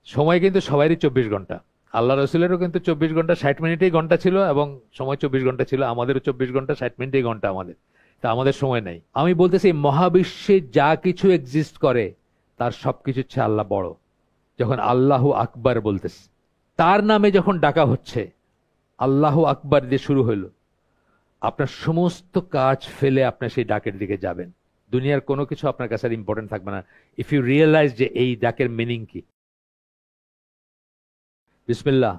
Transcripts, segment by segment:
সময় কিন্তু সবারই 24 ঘন্টা। আল্লাহ রসুলেরও কিন্তু 24 ঘন্টা 60 মিনিটেই ঘন্টা ছিল, এবং সময় 24 ঘন্টা ছিল। আমাদেরও 24 ঘন্টা 60 মিনিটেই ঘন্টা আমাদের। তা আমাদের সময় নাই। আমি বলতেছি মহাবিশ্বে যা কিছু এক্সিস্ট করে তার সবকিছু হচ্ছে আল্লাহ বড়। যখন আল্লাহু আকবার বলতেছে, তার নামে যখন ডাকা হচ্ছে, আল্লাহু আকবার দিয়ে শুরু হইলো, আপনার সমস্ত কাজ ফেলে আপনার সেই ডাকের দিকে যাবেন। দুনিয়ার কোনো কিছু আপনার কাছে আর ইম্পর্টেন্ট থাকবে না, ইফ ইউ রিয়েলাইজ যে এই ডাকের মিনিং কি। বিসমিল্লাহ,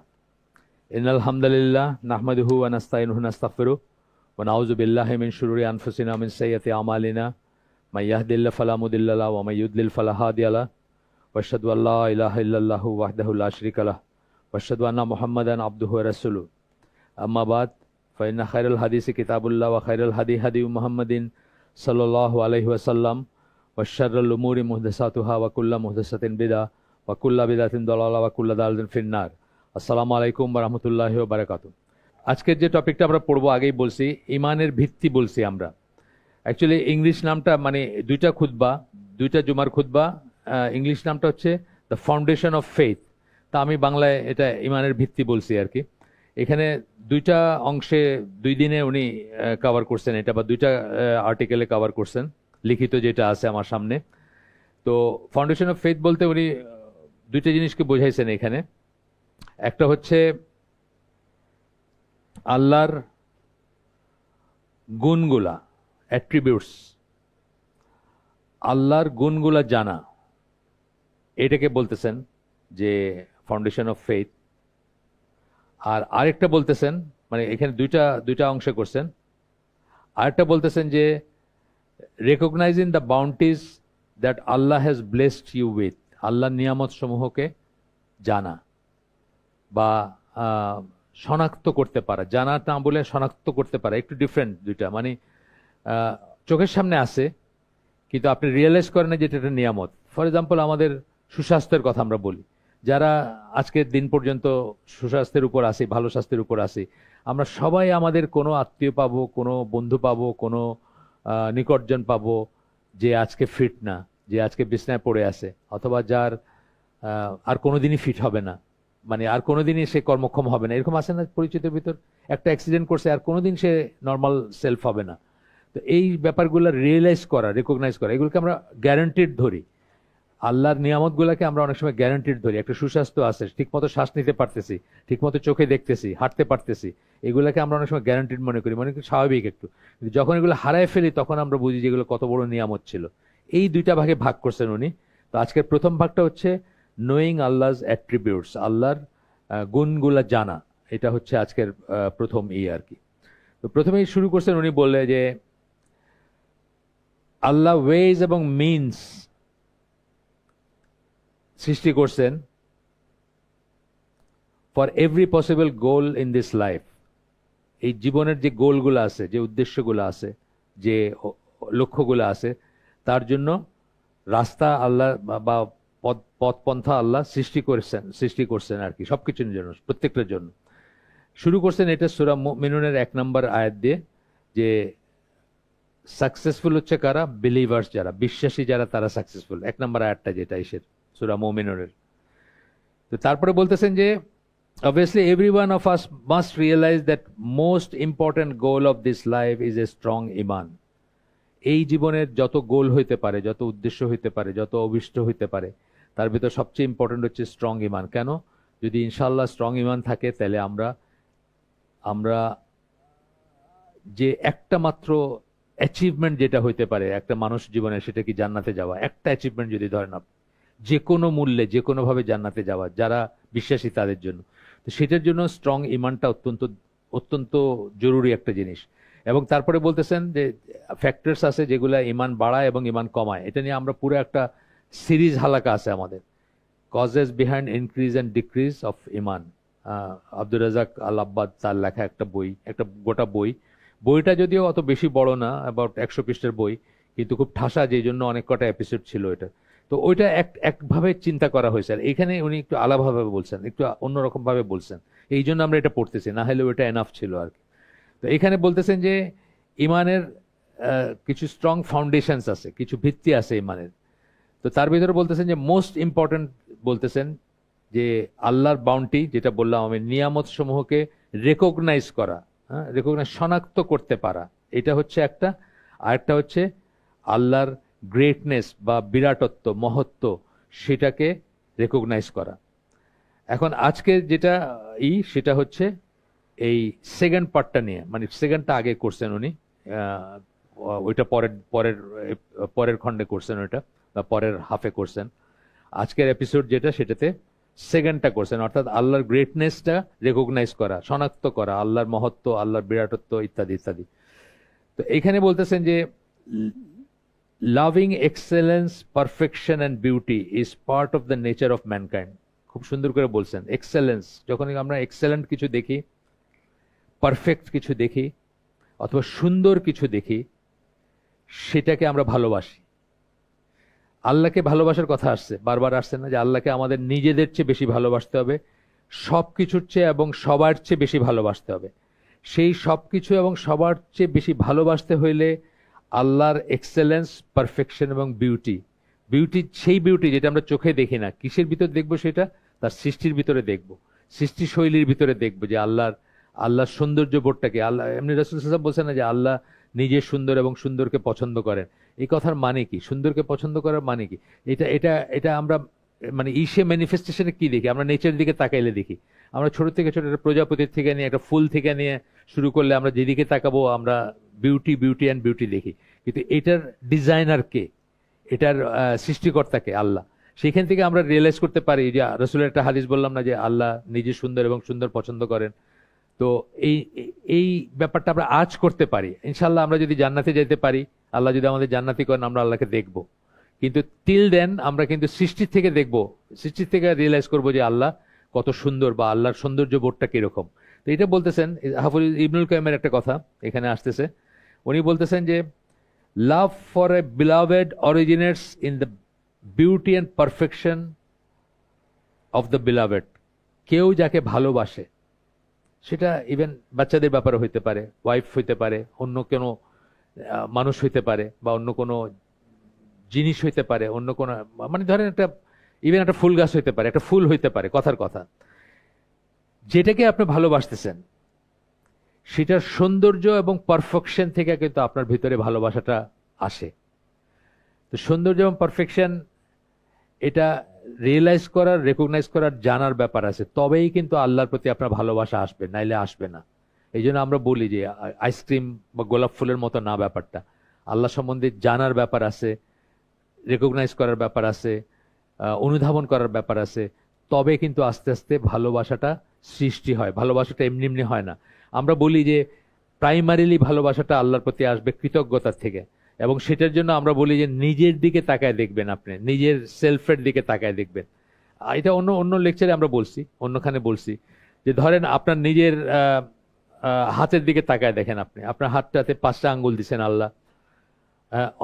ইন্নাল হামদুলিল্লাহ নাহমাদুহু ওয়া নাস্তাইনুহু নাস্তাগফিরুহু ওয়া নাউযু বিল্লাহি মিন শুরুরি আনফুসিনা ওয়া মিন সাইয়্যাতি আমালিনা মান ইয়াহদিল্লাহু ফালা মুদিল্লা লাহু ওয়া মান ইউদ্লিল ফালা হাদিয়া লাহু ওয়া আশহাদু আল্লা ইলাহা ইল্লাল্লাহু ওয়াহদাহু লা শারীকা লাহু ওয়া আশহাদু আন্না মুহাম্মাদান আবদুহু ওয়া রাসূলুহু। আম্মা বাদ, ফাইন্না খায়রাল হাদিসি কিতাবুল্লাহ ওয়া খায়রাল হাদি হাদি মুহাম্মাদিন সাল্লাল্লাহু আলাইহি ওয়াসাল্লাম ওয়া শাররাল উমুরি মুহদাসাতুহা ওয়া কুল্লু মুহদাসাতিন বিদআহ ওয়া কুল্লু বিদআতিন দালালাহ ওয়া কুল্লু দালালাতিন ফিন্নার। আসসালামু আলাইকুম ওয়া রাহমাতুল্লাহি ওয়া বারাকাতুহু। আজকের যে টপিকটা আমরা পড়বো, আগেই বলছি, ইমানের ভিত্তি বলছি আমরা। অ্যাকচুয়ালি ইংলিশ নামটা মানে দুইটা খুতবা, দুইটা জুমার খুতবা, ইংলিশ নামটা হচ্ছে দ্য ফাউন্ডেশন অফ ফেথ। তা আমি বাংলায় এটা ইমানের ভিত্তি বলছি আর কি। এখানে দুইটা অংশে 2 দিনে উনি কভার করছেন এটা, বা দুইটা আর্টিকেলে কভার করছেন, লিখিত যেটা আছে আমার সামনে। তো ফাউন্ডেশন অফ ফেথ বলতে উনি দুইটা জিনিসকে বোঝাইছেন এখানে। একটা হচ্ছে আল্লাহর গুণগুলা, অ্যাট্রিবিউটস, আল্লাহর গুণগুলা জানা, এটাকে বলতেছেন যে ফাউন্ডেশন অফ ফেথ। আর আরেকটা বলতেছেন, মানে এখানে দুইটা অংশে করছেন। আরেকটা বলতেছেন যে recognising the bounties that Allah has blessed you with, আল্লাহর নিয়ামত সমূহকে জানা বা শনাক্ত করতে পারা। জানা না বলে শনাক্ত করতে পারা, একটু ডিফারেন্ট দুইটা। মানে চোখের সামনে আছে কিন্তু আপনি রিয়েলাইজ করেন না যেটা একটা নিয়ামত। ফর এক্সাম্পল, আমাদের সুস্বাস্থ্যের কথা আমরা বলি, যারা আজকের দিন পর্যন্ত সুস্বাস্থ্যের উপর আসি, ভালো স্বাস্থ্যের উপর আসি, আমরা সবাই আমাদের কোনো আত্মীয় পাবো, কোনো বন্ধু পাবো, কোনো নিকটজন পাবো যে আজকে ফিট না, যে আজকে বিছনায় পড়ে আছে, অথবা যার আর কোনোদিনই ফিট হবে না, মানে আর কোনোদিনই সে কর্মক্ষম হবে না। এরকম আছে না পরিচিতের ভিতর? একটা অ্যাক্সিডেন্ট করছে, আর কোনোদিন সে নর্মাল সেলফ হবে না। তো এই ব্যাপারগুলো রিয়েলাইজ করা, রেকগনাইজ করা, এগুলোকে আমরা গ্যারান্টিড ধরি। আল্লাহর নিয়ামতগুলোকে আমরা অনেক সময় গ্যারান্টিড ধরি। একটা সুস্বাস্থ্য আছে, ঠিকমতো শ্বাস নিতে পারতেছি, ঠিকমতো চোখে দেখতেছি, হাঁটতে পারতেছি, এগুলোকে আমরা অনেক সময় গ্যারান্টিড মনে করি, মনে করি স্বাভাবিক একটু। কিন্তু যখন এগুলো হারায় ফেলি তখন আমরা বুঝি যে এগুলো কত বড় নিয়ামত ছিল। এই দুইটা ভাগে ভাগ করছেন উনি। তো আজকের প্রথম ভাগটা হচ্ছে নোয়িং আল্লাহস অ্যাট্রিবিউটস, আল্লাহর গুণগুলা জানা। এটা হচ্ছে আজকের প্রথম আর কি। তো প্রথমেই শুরু করছেন উনি বললে যে আল্লাহ ওয়েজ এবং মিনস সৃষ্টি করছেন for every possible goal in this life. এই জীবনের যে গোলগুলো আছে, যে উদ্দেশ্যগুলো আছে, যে লক্ষ্যগুলো আছে, তার জন্য রাস্তা আল্লাহ বা পথপন্থা আল্লাহ সৃষ্টি করছেন আর কি, সবকিছুর জন্য, প্রত্যেকটার জন্য। শুরু করছেন এটা সূরা মুমিনুনের 1 নম্বর আয়াত দিয়ে, যে সাকসেসফুল হচ্ছে কারা? বিলিভার্স, যারা বিশ্বাসী, যারা, তারা সাকসেসফুল। 1 নম্বর আয়াতটা যেটা এসে সূরা মুমিনুনের। তো তারপরে বলতেছেন যে obviously every one of us must realize that most important goal of this life is a strong iman. এই জীবনের যত গোল হইতে পারে, যত উদ্দেশ্য হইতে পারে, যত অভিষ্ট হইতে পারে, তার ভিতর সবচেয়ে ইম্পর্টেন্ট হচ্ছে স্ট্রং ইমান। কেন? যদি ইনশাআল্লাহ স্ট্রং ইমান থাকে, তাহলে আমরা যে একটা মাত্র অ্যাচিভমেন্ট যেটা হইতে পারে একটা মানুষ জীবনে, সেটা কি জান্নাতে যাওয়া। একটা অ্যাচিভমেন্ট যদি ধরেন আপনি, যে কোনো মূল্যে, যে কোনোভাবে জান্নাতে যাওয়া, যারা বিশ্বাসী তাদের জন্য, তো সেটার জন্য স্ট্রং ইমানটা অত্যন্ত অত্যন্ত জরুরি একটা জিনিস। এবং তারপরে বলতেছেন যে ফ্যাক্টরস আছে যেগুলা ইমান বাড়ায় এবং ইমান কমায়। এটা নিয়ে আমরা পুরো একটা সিরিজ হালাকা আছে আমাদের, causes behind increase and decrease of ইমান। আব্দুর রাজাক আল আব্বাদ তার লেখা একটা বই, একটা গোটা বই। বইটা যদিও অত বেশি বড় না, অ্যাবাউট 100 পৃষ্ঠার বই, কিন্তু খুব ঠাসা, যেই জন্য অনেক কটা এপিসোড ছিল এটা। তো ওইটা একভাবে চিন্তা করা হয়েছে। আর এখানে উনি একটু আলাদাভাবে বলছেন, একটু অন্যরকম ভাবে বলছেন, এই জন্য আমরা এটা পড়তেছি, না হলে ওইটা এনাফ ছিল আর কি। তো এখানে বলতেছেন যে ইমানের কিছু স্ট্রং ফাউন্ডেশনস আছে, কিছু ভিত্তি আছে ইমানের। তো তার ভিতরে বলতেছেন যে মোস্ট ইম্পর্টেন্ট, বলতেছেন যে আল্লাহর বাউন্টি, যেটা বললাম আমি, নিয়ামত সমূহকে রেকগনাইজ করা, হ্যাঁ, রেকগনাইজ, শনাক্ত করতে পারা, এটা হচ্ছে একটা। আরেকটা হচ্ছে আল্লাহর গ্রেটনেস বা বিরাটত্ব, মহত্ব, সেটাকে রেকগনাইজ করা। এখন আজকে যেটা সেটা হচ্ছে এই সেকেন্ড পার্টটা নিয়ে, মানে সেকেন্ডটা আগে করছেন উনি, ওইটা পরের পরের পরের খণ্ডে করছেন, ওইটা বা পরের হাফে করছেন। আজকের এপিসোড যেটা, সেটাতে সেকেন্ডটা করছেন, অর্থাৎ আল্লাহর গ্রেটনেসটা রেকগনাইজ করা, শনাক্ত করা, আল্লাহর মহত্ব, আল্লাহর বিরাটত্ব ইত্যাদি ইত্যাদি। তো এখানে বলতেছেন যে loving excellence, perfection and beauty is part of the nature of mankind. খুব সুন্দর করে বলছেন, এক্সেলেন্স, যখন আমরা এক্সেলেন্ট কিছু দেখি, পারফেক্ট কিছু দেখি, অথবা সুন্দর কিছু দেখি, সেটাকে আমরা ভালোবাসি। আল্লাহকে ভালোবাসার কথা আসছে, বারবার আসছে না, যে আল্লাহকে আমাদের নিজেদের চেয়ে বেশি ভালোবাসতে হবে, সব কিছুর চেয়ে এবং সবার চেয়ে বেশি ভালোবাসতে হবে। সেই সব কিছু এবং সবার চেয়ে বেশি ভালোবাসতে হইলে আল্লাহর এক্সেলেন্স, পারফেকশন এবং বিউটি, বিউটি সেই বিউটি যেটা আমরা চোখে দেখি না, কিসের ভিতর দেখবো? সেটা তার সৃষ্টির ভিতরে দেখবো, সৃষ্টি শৈলীর ভিতরে দেখবো, যে আল্লাহর সৌন্দর্য বোধটাকে। আল্লাহ এমনি রাসূল সাল্লাল্লাহু আলাইহি ওয়াসাল্লাম বলছেন না যে আল্লাহ নিজে সুন্দর এবং সুন্দরকে পছন্দ করেন। এই কথার মানে কি? সুন্দরকে পছন্দ করার মানে কি? এটা এটা এটা আমরা মানে ম্যানিফেস্টেশনে কি দেখি? আমরা নেচারের দিকে তাকাইলে দেখি, আমরা ছোট থেকে ছোট একটা প্রজাপতির থেকে নিয়ে, একটা ফুল থেকে নিয়ে শুরু করলে আমরা যেদিকে তাকাবো আমরা বিউটি, বিউটি অ্যান্ড বিউটি দেখি। কিন্তু এটার ডিজাইনার কে? এটার সৃষ্টিকর্তা কে? আল্লাহ। সেইখান থেকে আমরা রিয়েলাইজ করতে পারি যে রাসূলের একটা হাদিস বললাম না, যে আল্লাহ নিজে সুন্দর এবং সুন্দর পছন্দ করেন। তো এই এই ব্যাপারটা আমরা আজ করতে পারি ইনশাল্লাহ। আমরা যদি জান্নাতে যেতে পারি, আল্লাহ যদি আমাদের জান্নাতি করেন, আমরা আল্লাহকে দেখব। কিন্তু টিল দেন আমরা কিন্তু সৃষ্টির থেকে দেখব, সৃষ্টির থেকে রিয়েলাইজ করবো যে আল্লাহ কত সুন্দর, বা আল্লাহর সৌন্দর্য বোধটা কিরকম। তো এটা বলতেছেন হাফিজ ইবনুল কাইমের একটা কথা এখানে আসতেছে। উনি বলতেছেন যে love for a beloved originates in the beauty and perfection of the beloved. কেউ যাকে ভালোবাসে, সেটা ইভেন বাচ্চাদের ব্যাপারে হইতে পারে, ওয়াইফ হইতে পারে, অন্য কোনো মানুষ হইতে পারে, বা অন্য কোনো জিনিস হইতে পারে, অন্য কোনো, মানে ধরেন একটা ইভেন একটা ফুল গাছ হইতে পারে, একটা ফুল হইতে পারে, কথার কথা। যেটাকে আপনি ভালোবাসতেছেন সেটার সৌন্দর্য এবং পারফেকশন থেকে কিন্তু আপনার ভিতরে ভালোবাসাটা আসে। তো সৌন্দর্য এবং পারফেকশন এটা রিয়েলাইজ করার, রেকগনাইজ করার, জানার ব্যাপার আছে, তবেই কিন্তু আল্লাহর প্রতি আপনার ভালোবাসা আসবে, নাইলে আসবে না। এই জন্য আমরা বলি যে আইসক্রিম বা গোলাপ ফুলের মতো না ব্যাপারটা। আল্লাহ সম্বন্ধে জানার ব্যাপার আছে, রেকগনাইজ করার ব্যাপার আছে, অনুধাবন করার ব্যাপার আছে, তবে কিন্তু আস্তে আস্তে ভালোবাসাটা সৃষ্টি হয়। ভালোবাসাটা এমনি এমনি হয় না। আমরা বলি যে প্রাইমারিলি ভালোবাসাটা আল্লাহর প্রতি আসবে কৃতজ্ঞতার থেকে, এবং সেটার জন্য আমরা বলি যে নিজের দিকে তাকায় দেখবেন, আপনি নিজের সেলফের দিকে তাকায় দেখবেন। এটা অন্য অন্য লেকচারে আমরা বলছি, অন্যখানে বলছি, যে ধরেন আপনার নিজের হাতের দিকে তাকায় দেখেন, আপনি আপনার হাতটাতে 5টা আঙ্গুল দিচ্ছেন আল্লাহ।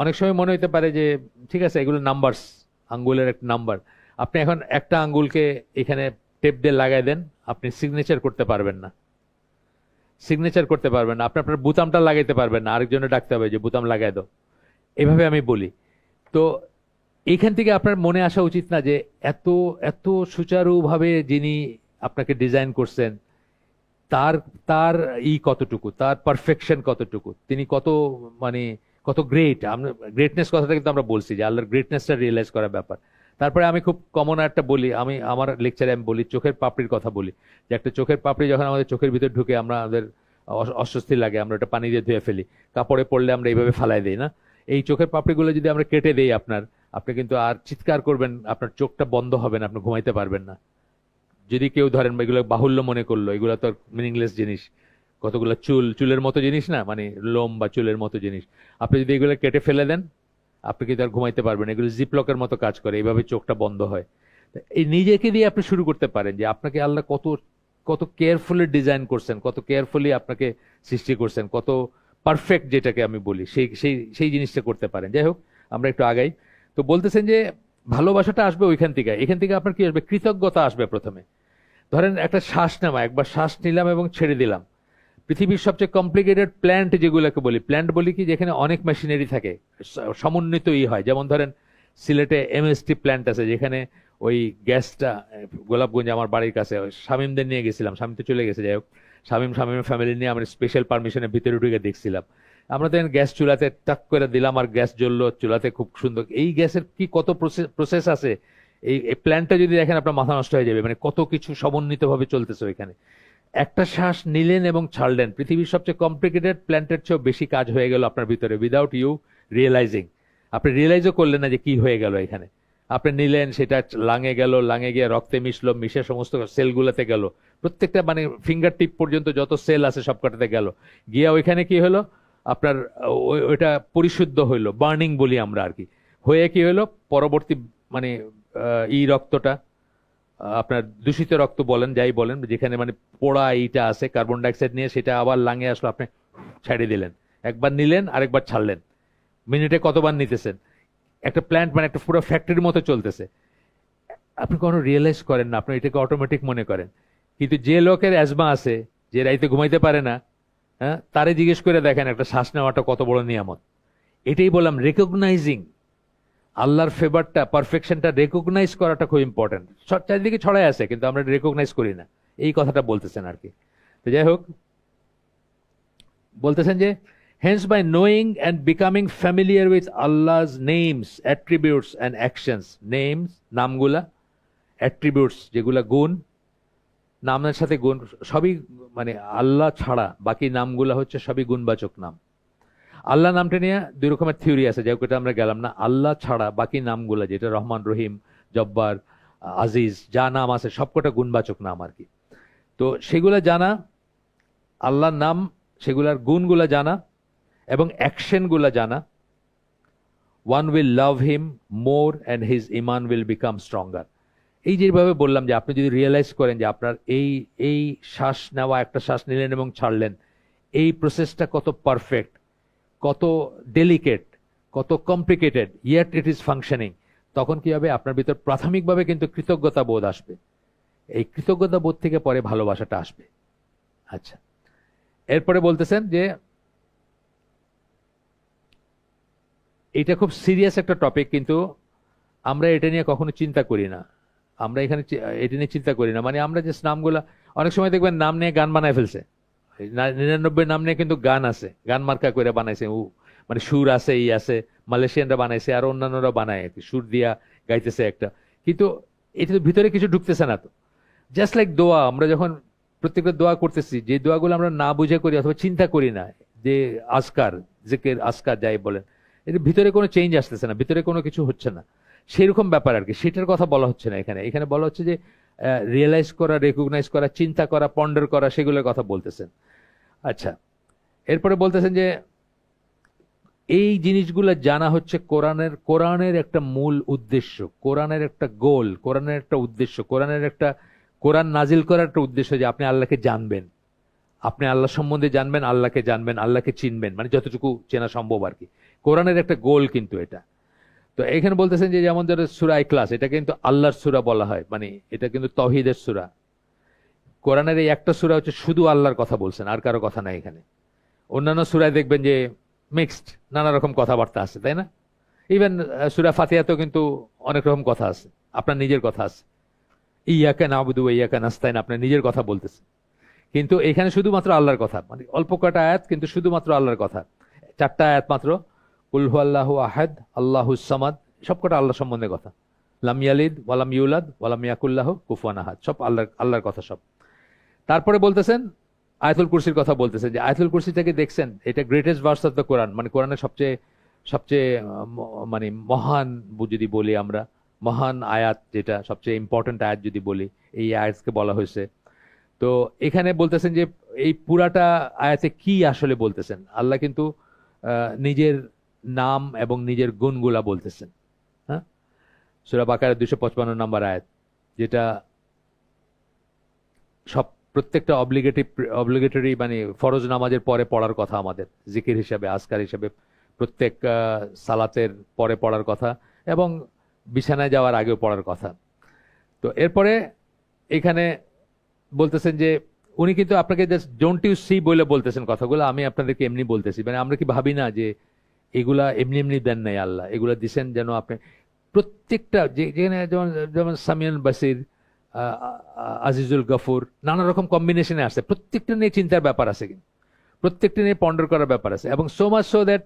অনেক সময় মনে হতে পারে যে ঠিক আছে, এগুলো নাম্বারস, আঙ্গুলের একটা নাম্বার। আপনি এখন একটা আঙ্গুলকে এখানে টেপ দিয়ে লাগাই দেন, আপনি সিগনেচার করতে পারবেন না, সিগনেচার করতে পারবেন না। আপনি আপনার বুতামটা লাগাইতে পারবেন না, আরেকজনে ডাকতে হবে যে বুতাম লাগাই দাও। এভাবে আমি বলি। তো এইখান থেকে আপনার মনে আসা উচিত না যে এত এত সুচারুভাবে যিনি আপনাকে ডিজাইন করছেন, তার তার কতটুকু, তার পারফেকশন কতটুকু, তিনি কত মানে কত গ্রেট। আমরা গ্রেটনেস কথাটা কিন্তু আমরা বলছি, যে আল্লাহর গ্রেটনেসটা রিয়েলাইজ করার ব্যাপার। তারপরে আমি খুব কমন একটা বলি, আমি আমার লেকচারে আমি বলি চোখের পাপড়ির কথা বলি, যে একটা চোখের পাপড়ি যখন আমাদের চোখের ভিতর ঢুকে আমাদের অস্বস্তি লাগে, আমরা ওটা পানি দিয়ে ধুয়ে ফেলি, কাপড়ে পড়লে আমরা এইভাবে ফালাই দিই না। এই চোখের পাপড়িগুলো যদি আমরা কেটে দেই আপনি কিন্তু আর চিৎকার করবেন, আপনার চোখটা বন্ধ হবে না, আপনি ঘুমাইতে পারবেন না। যদি কেউ ধরেন এগুলো বাহুল্য মনে করলো, এগুলো তো মিনিংলেস জিনিস, কতগুলো চুলের মতো জিনিস না, মানে লোম বা চুলের মতো জিনিস, আপনি যদি এগুলো কেটে ফেলে দেন, আপনি কিন্তু আর ঘুমাইতে পারবেন। এগুলো জিপলকের মতো কাজ করে, এইভাবে চোখটা বন্ধ হয়। এই নিজেকে দিয়ে আপনি শুরু করতে পারেন যে আপনাকে আল্লাহ কত কত কেয়ারফুলি ডিজাইন করছেন, কত কেয়ারফুলি আপনাকে সৃষ্টি করছেন, কত পারফেক্ট যেটাকে আমি বলি, সেই সেই সেই জিনিসটা করতে পারেন। যাই হোক, আমরা একটু আগাই। তো বলতেছেন যে ভালোবাসাটা আসবে ওইখান থেকে, এখান থেকে আপনার কি আসবে? কৃতজ্ঞতা আসবে প্রথমে। ধরেন একটা শ্বাস নেওয়া, একবার শ্বাস নিলাম এবং ছেড়ে দিলাম। পৃথিবীর সবচেয়ে কমপ্লিকেটেড প্ল্যান্ট যেগুলোকে বলি, প্ল্যান্ট বলি কি, যেখানে অনেক মেশিনারি থাকে, সমন্বিত হয়। যেমন ধরেন সিলেটে এমএসটি প্ল্যান্ট আছে, যেখানে ওই গ্যাসটা গোলাপগঞ্জ আমার বাড়ির কাছে শামীমদের নিয়ে গেছিলাম, শামীম তো চলে গেছে, যাই হোক শামীমের ফ্যামিলি নিয়ে আমরা স্পেশাল পারমিশনের ভিতরে ঢুকে দেখছিলাম। আমরা তো গ্যাস চুলাতে টাক করে দিলাম আর গ্যাস জ্বললো, চুলাতে খুব সুন্দর। এই গ্যাসের কি কত প্রসেস আছে, এই প্ল্যান্টটা যদি দেখেন আপনার মাথা নষ্ট হয়ে যাবে, মানে কত কিছু সমন্বিত ভাবে চলতেছে ওইখানে। একটা শ্বাস নিলেন এবং ছাড়লেন, পৃথিবীর সবচেয়ে কমপ্লিকেটেড প্ল্যান্টের চেয়েও বেশি কাজ হয়ে গেল আপনার ভিতরে উইদাউট ইউ রিয়েলাইজিং। আপনি রিয়েলাইজও করলেন না যে কি হয়ে গেল এখানে। আপনি নিলেন, সেটা লাঙে গেল, লাঙে গিয়ে রক্তে মিশলো, মিশে সমস্ত সেলগুলোতে গেল, প্রত্যেকটা মানে ফিঙ্গার টিপ পর্যন্ত যত সেল আছে সবকটাতে গেল, গিয়া ওইখানে কি হলো আপনার ওইটা পরিশুদ্ধ হইলো, বার্নিং বলি আমরা আর কি। হয়ে কি হলো পরবর্তী মানে রক্তটা আপনার দূষিত রক্ত বলেন যাই বলেন, যেখানে মানে পোড়া এইটা আছে কার্বন ডাইঅক্সাইড নিয়ে, সেটা আবার লাঙে আসলো, আপনি ছেড়ে দিলেন, একবার নিলেন আরেকবার ছাড়লেন। মিনিটে কতবার নিতেছেন? একটা প্ল্যান্ট মানে একটা পুরো ফ্যাক্টরির মতো চলতেছে। আপনি কোনো রিয়েলাইজ করেন না, আপনি এটাকে অটোমেটিক মনে করেন। কিন্তু যে লোকের অ্যাজমা আছে, যে রাইতে ঘুমাইতে পারে না, হ্যাঁ, তারে জিজ্ঞেস করে দেখেন একটা শ্বাস নেওয়াটা কত বড় নিয়ামত। এটাই বললাম, রেকগনাইজিং আল্লাহর ফেভারটা, পারফেকশনটা রেকগনাইজ করাটা খুব ইম্পর্টেন্ট। চারিদিকে ছড়াই আছে কিন্তু আমরা রেকগনাইজ করি না, এই কথাটা বলতেছেন আর কি। তো যাই হোক, বলতেছেন যে hence by knowing and becoming familiar with Allah's names, attributes and actions. Names নামগুলা, attributes যেগুলা গুণ, নামের সাথে গুণ সবই, মানে আল্লাহ ছাড়া বাকি নামগুলা হচ্ছে সবই গুণবাচক নাম। আল্লাহ নামটা নিয়ে দুই রকমের থিওরি আছে, যাই হোক এটা আমরা গেলাম না। আল্লাহ ছাড়া বাকি নামগুলা, যেটা রহমান, রহিম, জব্বার, আজিজ, যা নাম আছে সবকটা গুণবাচক নাম আর কি। তো সেগুলা জানা, আল্লাহর নাম সেগুলার গুণগুলা জানা এবং অ্যাকশনগুলা জানা, one will love him more and his Iman will become stronger. এই যেভাবে বললাম যে আপনি যদি রিয়েলাইজ করেন যে আপনার এই শ্বাস নেওয়া, একটা শ্বাস নিলেন এবং ছাড়লেন, এই প্রসেসটা কত পারফেক্ট, কত ডেলিকেট, কত complicated, yet it is functioning, তখন কি হবে আপনার ভিতর প্রাথমিকভাবে কিন্তু কৃতজ্ঞতা বোধ আসবে। এই কৃতজ্ঞতা বোধ থেকে পরে ভালোবাসাটা আসবে। আচ্ছা, এরপরে বলতেছেন যে এটা খুব সিরিয়াস একটা টপিক, কিন্তু আমরা এটা নিয়ে কখনো চিন্তা করি না। আমরা এখানে এটা নিয়ে চিন্তা করি না, মানে আমরা যে নামগুলা, অনেক সময় দেখবেন নাম নিয়ে গান বানায় ফেলছে, 99 নাম নিয়ে কিন্তু গান আছে, গান মার্কা করে বানাইছে, মানে সুর আছে, এই আছে, মালয়েশিয়ানরা বানাইছে আর অন্যান্যরা বানায় আর কি, সুর দিয়া গাইতেছে একটা, কিন্তু এটা তো ভিতরে কিছু ঢুকতেছে না। তো জাস্ট লাইক দোয়া, আমরা যখন প্রত্যেকটা দোয়া করতেছি, যে দোয়াগুলো আমরা না বুঝে করি অথবা চিন্তা করি না, যে আজকার জিকির আজকার যাই বলেন, এর ভিতরে কোনো চেঞ্জ আসতেছে না, ভিতরে কোনো কিছু হচ্ছে না, সেরকম ব্যাপার আর কি। সেটার কথা বলা হচ্ছে না এখানে। এখানে বলা হচ্ছে যে রিয়েলাইজ করা, রেকগনাইজ করা, চিন্তা করা, পন্ডার করা, সেগুলোর কথা বলতেছেন। আচ্ছা, এরপরে বলতেছেন যে এই জিনিসগুলো জানা হচ্ছে কোরআনের একটা মূল উদ্দেশ্য, কোরআনের একটা গোল, কোরআনের একটা উদ্দেশ্য, কোরআন নাজিল করার একটা উদ্দেশ্য, যে আপনি আল্লাহকে জানবেন, আপনি আল্লাহ সম্বন্ধে জানবেন, আল্লাহকে জানবেন, আল্লাহকে চিনবেন, মানে যতটুকু চেনা সম্ভব আর কি। কোরআনের একটা গোল কিন্তু এটা। তো এখানে বলতেছেন যে যেমন ধরো সূরা ইখলাস, এটা কিন্তু আল্লাহর সূরা বলা হয়, মানে এটা কিন্তু তাওহীদের সূরা। কোরআনের এই একটা সূরা হচ্ছে শুধু আল্লাহর কথা বলছেন, আর কারো কথা নাই এখানে। অন্যান্য সূরায় দেখবেন যে মিক্সড, নানা রকম কথাবার্তা আছে, তাই না? ইভেন সূরা ফাতিহাতেও কিন্তু অনেক রকম কথা আছে, আপনার নিজের কথা আছে, ইয়াকা নাবুদু ওয়া ইয়াকা নাস্তাইন, আপনার নিজের কথা বলতেছেন। কিন্তু এখানে শুধুমাত্র আল্লাহর কথা, মানে অল্প কটা আয়াত কিন্তু শুধুমাত্র আল্লাহর কথা, 4টা আয়াত মাত্র। কুল হুয়াল্লাহু আহাদ আল্লাহুস সামাদ, সবকটা আল্লাহ সম্বন্ধে কথা। লাম ইয়ালিদ ওয়ালাম ইউলাদ ওয়ালাম ইয়াকুল্লাহু কুফুয়ান আহাদ, সব আল্লাহর কথা সব। তারপরে বলতেছেন আয়াতুল কুরসির কথা বলতেছেন, যে আয়াতুল কুরসিটাকে দেখছেন, এটা গ্রেটেস্ট ভার্স অফ দ্য কোরআন, মানে কোরআনের সবচেয়ে সবচেয়ে মানে মহান যদি বলি আমরা, মহান আয়াত, যেটা সবচেয়ে ইম্পর্টেন্ট আয়াত যদি বলি, এই আয়াতকে বলা হয়েছে। তো এখানে বলতেছেন যে এই পুরাটা আয়াতে কি আসলে বলতেছেন, আল্লাহ কিন্তু নিজের নাম এবং নিজের গুণগুলা বলতেছেন। হ্যাঁ, সূরা বাকারা 255 নম্বর আয়াত, যেটা সব প্রত্যেকটা অব্লিগেটরি মানে ফরজ নামাজের পরে পড়ার কথা, আমাদের জিকির হিসাবে, আজকার হিসাবে, প্রত্যেক সালাতের পরে পড়ার কথা এবং বিছানায় যাওয়ার আগেও পড়ার কথা। তো এরপরে এখানে বলতেছেন যে উনি কিন্তু আপনাকে জাস্ট ডোন্ট ইউ সি বলে বলতেছেন কথাগুলো, আমি আপনাদেরকে এমনি বলতেছি, মানে আমরা কি ভাবি না যে এগুলা এমনি এমনি দেন নাই আল্লাহ, এগুলা দিছেন যেন আপনি প্রত্যেকটা যেখানে যেমন যেমন সামিয়ান বাসির, আজিজুল গফুর, নানা রকম কম্বিনেশনে আসছে, প্রত্যেকটা নিয়ে চিন্তার ব্যাপার আছে, কিন্তু প্রত্যেকটা নিয়ে পন্ডার করার ব্যাপার আছে। এবং সো মাচ সো দ্যাট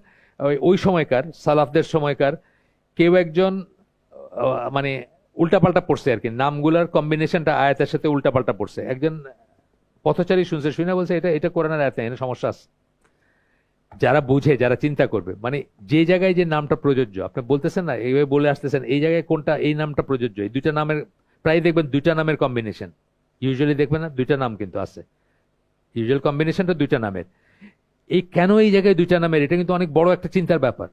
ওই সময়কার সালাফদের সময়কার কেউ একজন মানে উল্টাপাল্টা পড়ছে আর কি, নামগুলার কম্বিনেশনটা আয়াতের সাথে উল্টাপাল্টা পড়ছে। একজন পথচারী শুনছে, শুনে বলছে এটা এটা কোরআনের আয়াত, এটা সমস্যা আছে। যারা বুঝে, যারা চিন্তা করবে, মানে যে জায়গায় যে নামটা প্রযোজ্য, আপনি বলতেছেন না এইভাবে বলে আসতেছেন, এই জায়গায় কোনটা এই নামটা প্রযোজ্য, এই দুইটা নামের প্রায় দেখবেন দুইটা নামের কম্বিনেশন, ইউজুয়ালি দেখবেন না দুইটা নাম কিন্তু আছে, ইউজুয়াল কম্বিনেশনটা দুইটা নামের। এই কেন এই জায়গায় দুইটা নামের, এটা কিন্তু অনেক বড় একটা চিন্তার ব্যাপার।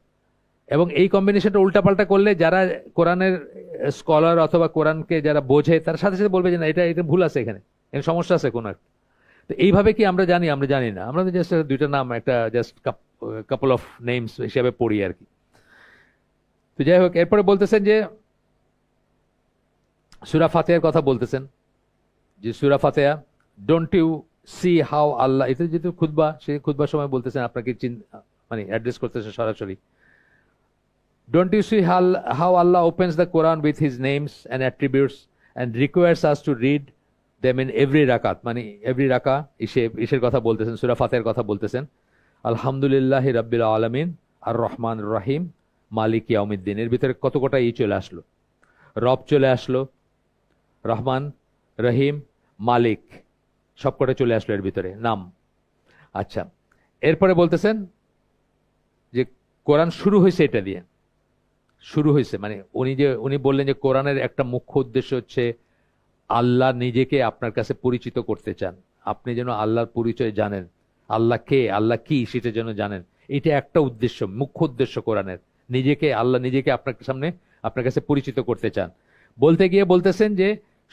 এবং এই কম্বিনেশনটা উল্টাপাল্টা করলে যারা কোরআনের স্কলার অথবা কোরআনকে যারা বোঝে, তার সাথে সাথে বলবে যে না এটা এটা ভুল আছে, এখানে এখানে সমস্যা আছে কোন একটা। তো এইভাবে কি আমরা জানি? আমরা জানি না, আমরা জাস্ট দুইটা নাম, একটা জাস্ট কাপল অফ নেমস হিসাবে পড়ি আর কি। তো যাই হোক, এরপরে বলতেছেন যে সূরা ফাতিহার কথা বলতেছেন, যে সূরা ফাতিহা, ডোন্ট ইউ সি হাউ আল্লাহ, এটা যেহেতু খুতবা, সেই খুতবার সময় বলতেছেন, আপনাকে মানে অ্যাড্রেস করতেছেন সরাসরি। Don't you see how Allah opens the Quran with His names and attributes and requires us to read them in every rakat? মানে every রাকা ইসের কথা বলতেছেন, সূরা ফাতিহার কথা বলতেছেন। আলহামদুলিল্লাহি রাব্বিল আলামিন আর রহমান রহিম মালিক ইয়াউমিদ্দিন, এর ভিতরে কত কটা চলে আসলো, রব চলে আসলো, রহমান রহিম মালিক সবকটা চলে আসলো এর ভিতরে নাম। আচ্ছা, এরপরে বলতেছেন যে কোরআন শুরু হয়েছে এটা দিয়ে, শুরু হয়েছে মানে উনি বললেন যে কোরআনের একটা মুখ্য উদ্দেশ্য হচ্ছে আল্লাহ নিজেকে আপনার কাছে পরিচিত করতে চান, আপনি যেন আল্লাহর পরিচয় জানেন, আল্লাহ কে, আল্লাহ কি সেটা যেন জানেন। এটা একটা উদ্দেশ্য, মুখ্য উদ্দেশ্য কোরআনের, নিজেকে, আল্লাহ নিজেকে আপনার সামনে আপনার কাছে পরিচিত করতে চান। বলতে গিয়ে বলতেছেন যে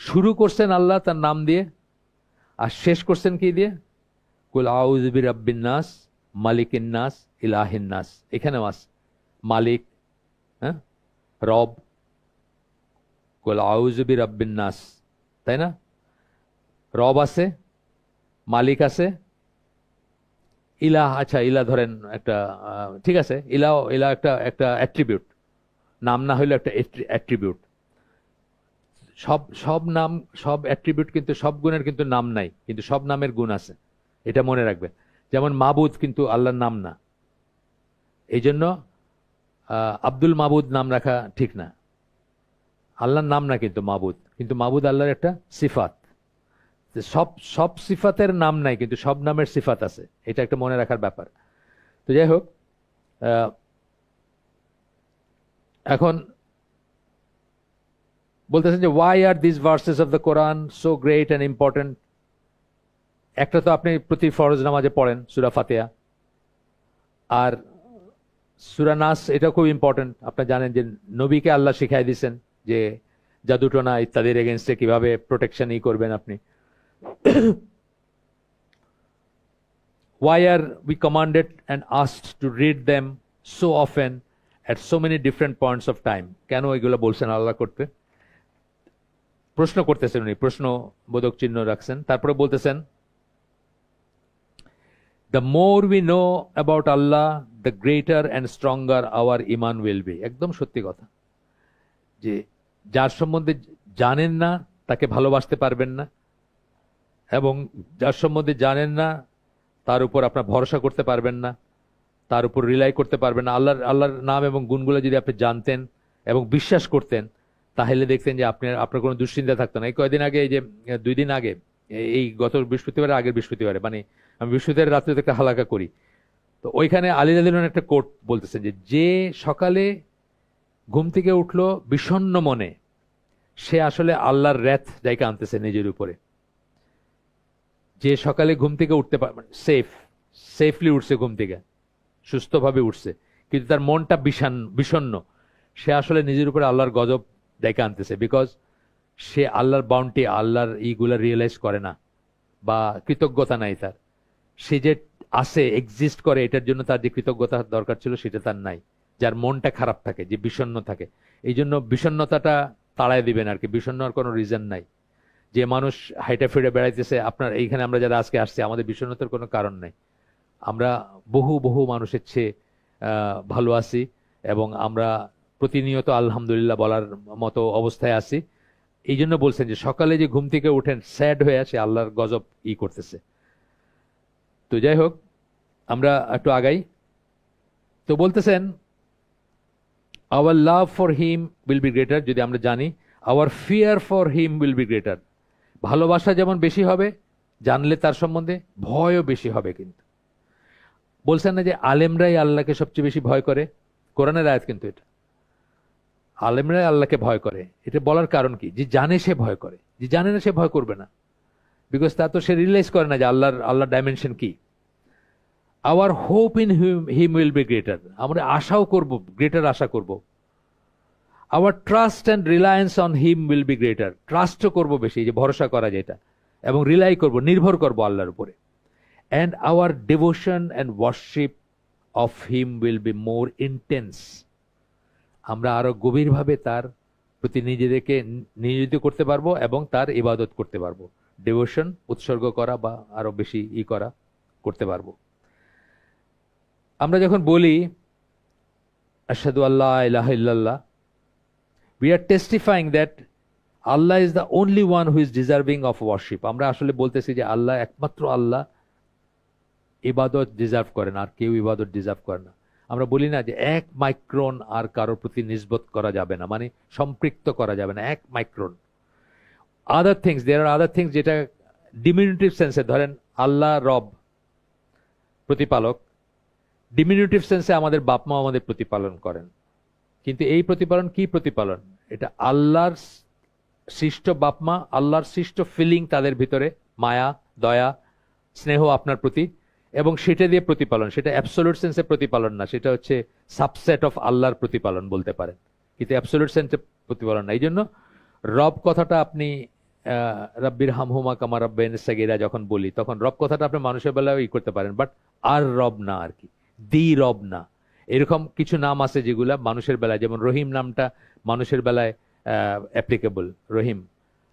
শুরু করছেন আল্লাহ তার নাম দিয়ে, আর শেষ করছেন কি দিয়ে? কুল আউযু বিরাব্বিন নাস মালিকিন নাস ইলাহিন নাস, এখানেও আছে মালিক, হ্যাঁ, রব, কুল আউযু বিরাব্বিন নাস, তাই না? রব আছে, মালিক আছে, ইলাহ, আচ্ছা ইলাহ ধরেন একটা, ঠিক আছে, ইলাহ ইলাহ একটা একটা অ্যাট্রিবিউট, নাম না হইলে একটা অ্যাট্রিবিউট। সব সব নাম, সব অ্যাট্রিবিউট, কিন্তু সব গুণের কিন্তু নাম নাই, কিন্তু সব নামের গুণ আছে, এটা মনে রাখবেন। যেমন মাবুদ কিন্তু আল্লাহর নাম না, এই জন্য আব্দুল মাবুদ নাম রাখা ঠিক না, আল্লাহর নাম না কিন্তু মাবুদ, কিন্তু মাবুদ আল্লাহর একটা সিফাত। সব সব সিফাতের নাম নাই, কিন্তু সব নামের সিফাত আছে, এটা একটা মনে রাখার ব্যাপার। তো যাই হোক, এখন বলতেছেন যে why are this verses of the Quran so great and important. একটা তো আপনি প্রতি ফরজ নামাজে পড়েন সূরা ফাতিহা, আর সূরা নাস এটা খুব ইম্পর্টেন্ট। আপনি জানেন যে নবীকে আল্লাহ শিখাই দিয়েছেন যে জাদুটোনা ইত্যাদির এগেনস্টে কিভাবে প্রোটেকশন করবেন আপনি। Why are we commanded and asked to read them so often at so many different points of time? কেন এগুলো বলছেন আল্লাহ করতে? প্রশ্ন করতেছেন উনি, প্রশ্ন বোধক চিহ্ন রাখছেন। তারপরে বলতেছেন the more we know about Allah, the greater and stronger our iman will be. একদম সত্যি কথা, যে যার সম্বন্ধে জানেন না তাকে ভালোবাসতে পারবেন না, এবং যার সম্বন্ধে জানেন না তার উপর আপনার ভরসা করতে পারবেন না, তার উপর রিলাই করতে পারবেন না। আল্লাহর নাম এবং গুণগুলো যদি আপনি জানতেন এবং বিশ্বাস করতেন, তাহলে দেখতেন যে আপনার কোনো দুশ্চিন্তা থাকতো না। এই কয়েকদিন আগে, এই যে 2 দিন আগে, এই গত বৃহস্পতিবারে, আগের বৃহস্পতিবারে, মানে আমি বৃহস্পতিবার রাত্রে একটা হালাকা করি, তো ওইখানে আলী রাদিয়াল্লাহু আনহু একটা কোট বলতেছেন যে সকালে ঘুম থেকে উঠলো বিষণ্ণ মনে, সে আসলে আল্লাহর রেত জায়গা আনতেছে নিজের উপরে। যে সকালে ঘুম থেকে উঠতে পারে, সেফলি উঠছে ঘুম থেকে, সুস্থভাবে উঠছে, কিন্তু তার মনটা বিষণ্ণ, সে আসলে নিজের উপরে আল্লাহর গজব ডেকে আনতেছে, বিকজ সে আল্লাহর বাউন্টি, আল্লাহর ইগুলা রিয়েলাইজ করে না, বা কৃতজ্ঞতা নাই তার। সে যে আসে, এক্সিস্ট করে, এটার জন্য তার যে কৃতজ্ঞতা দরকার ছিল সেটা তার নাই, যার মনটা খারাপ থাকে, যে বিষণ্ণ থাকে। এই জন্য বিষণ্ণতাটা তাড়ায় দিবেন আর কি, বিষণ্ণ আর কোনো রিজন নাই। যে মানুষ হাইটা ফিরে বেড়াইতেছে, আপনার এইখানে আমরা যারা আজকে আসছি, আমাদের বিষণ্ণতার কোনো কারণ নেই, আমরা বহু বহু মানুষের চেয়ে ভালো আছি, এবং আমরা প্রতিনিয়ত আলহামদুলিল্লাহ বলার মতো অবস্থায় আছি। এই জন্য বলছেন যে সকালে যে ঘুম থেকে উঠেন স্যাড হয়ে আসে, আল্লাহর গজব করতেছে। তো যাই হোক, আমরা একটু আগাই। তো বলতেছেন our love for him will be greater, যদি আমরা জানি, our fear for him will be greater. ভালোবাসা যেমন বেশি হবে জানলে তার সম্বন্ধে, ভয়ও বেশি হবে। কিন্তু বলছেন না যে আলেমরাই আল্লাহকে সবচেয়ে বেশি ভয় করে, কোরআনের আয়াত কিন্তু এটা, আলেমরাই আল্লাহকে ভয় করে। এটা বলার কারণ কি? যে জানে সে ভয় করে, যে জানে না সে ভয় করবে না, বিকজ তা তো সে রিয়েলাইজ করে না যে আল্লাহর ডাইমেনশন কি। Our hope in him will be greater, আমরা আশাও করব, গ্রেটার আশা করব। Our trust and reliance on him will be greater, ট্রাস্টও করবো বেশি, যে ভরসা করা যেটা, এবং রিলাই করব, নির্ভর করব আল্লাহর উপরে। And our devotion and worship of him will be more intense, আমরা আরো গভীরভাবে তার প্রতি নিজেদেরকে নিয়োজিত করতে পারবো এবং তার ইবাদত করতে পারবো। ডিভোশন, উৎসর্গ করা বা আরো বেশি করা করতে পারবো। আমরা যখন বলি আশহাদু আল্লা ইলাহা ইল্লাল্লাহ, we are testifying that Allah is the only one who is deserving of worship. আমরা আসলে বলতেছি যে আল্লাহ, একমাত্র আল্লাহ ইবাদত ডিজার্ভ করেন, আর কেউ ইবাদত ডিজার্ভ করে না। আমরা বলি না যে এক মাইক্রন আর কারোর প্রতি নিসবত করা যাবে না, মানে সম্পৃক্ত করা যাবে না, এক মাইক্রন। আদার থিংস, দেয়ার আর আদার থিংস, যেটা ডিমিনিটিভ সেন্সে, ধরেন আল্লাহ রব, প্রতিপালক, ডিমিনিটিভ সেন্সে আমাদের বাপ মা আমাদের প্রতিপালন করেন। কিন্তু এই প্রতিপালন কি প্রতিপালন? এটা আল্লাহর সৃষ্ট বাপ মা, আল্লাহর সৃষ্ট ফিলিং তাদের ভিতরে, মায়া, দয়া, স্নেহ আপনার প্রতি, এবং সেটা দিয়ে প্রতিপালন। সেটা অ্যাবসোলিউট সেন্সে প্রতিপালন না, সেটা হচ্ছে সাবসেট অফ আল্লাহর প্রতিপালন বলতে পারেন, কিন্তু অ্যাবসোলিউট সেন্সে প্রতিপালন না। এই জন্য রব কথাটা আপনি রব্বির হামহুমা কামা রাব্বায়ানি সাগীরা যখন বলি, তখন রব কথাটা আপনি মানুষের বেলায় করতে পারেন, বাট আর রব না, আর কি, দি রব না। এরকম কিছু নাম আছে যেগুলা মানুষের বেলায়, যেমন রহিম নামটা মানুষের বেলায় অ্যাপ্লিকেবল। রহিম,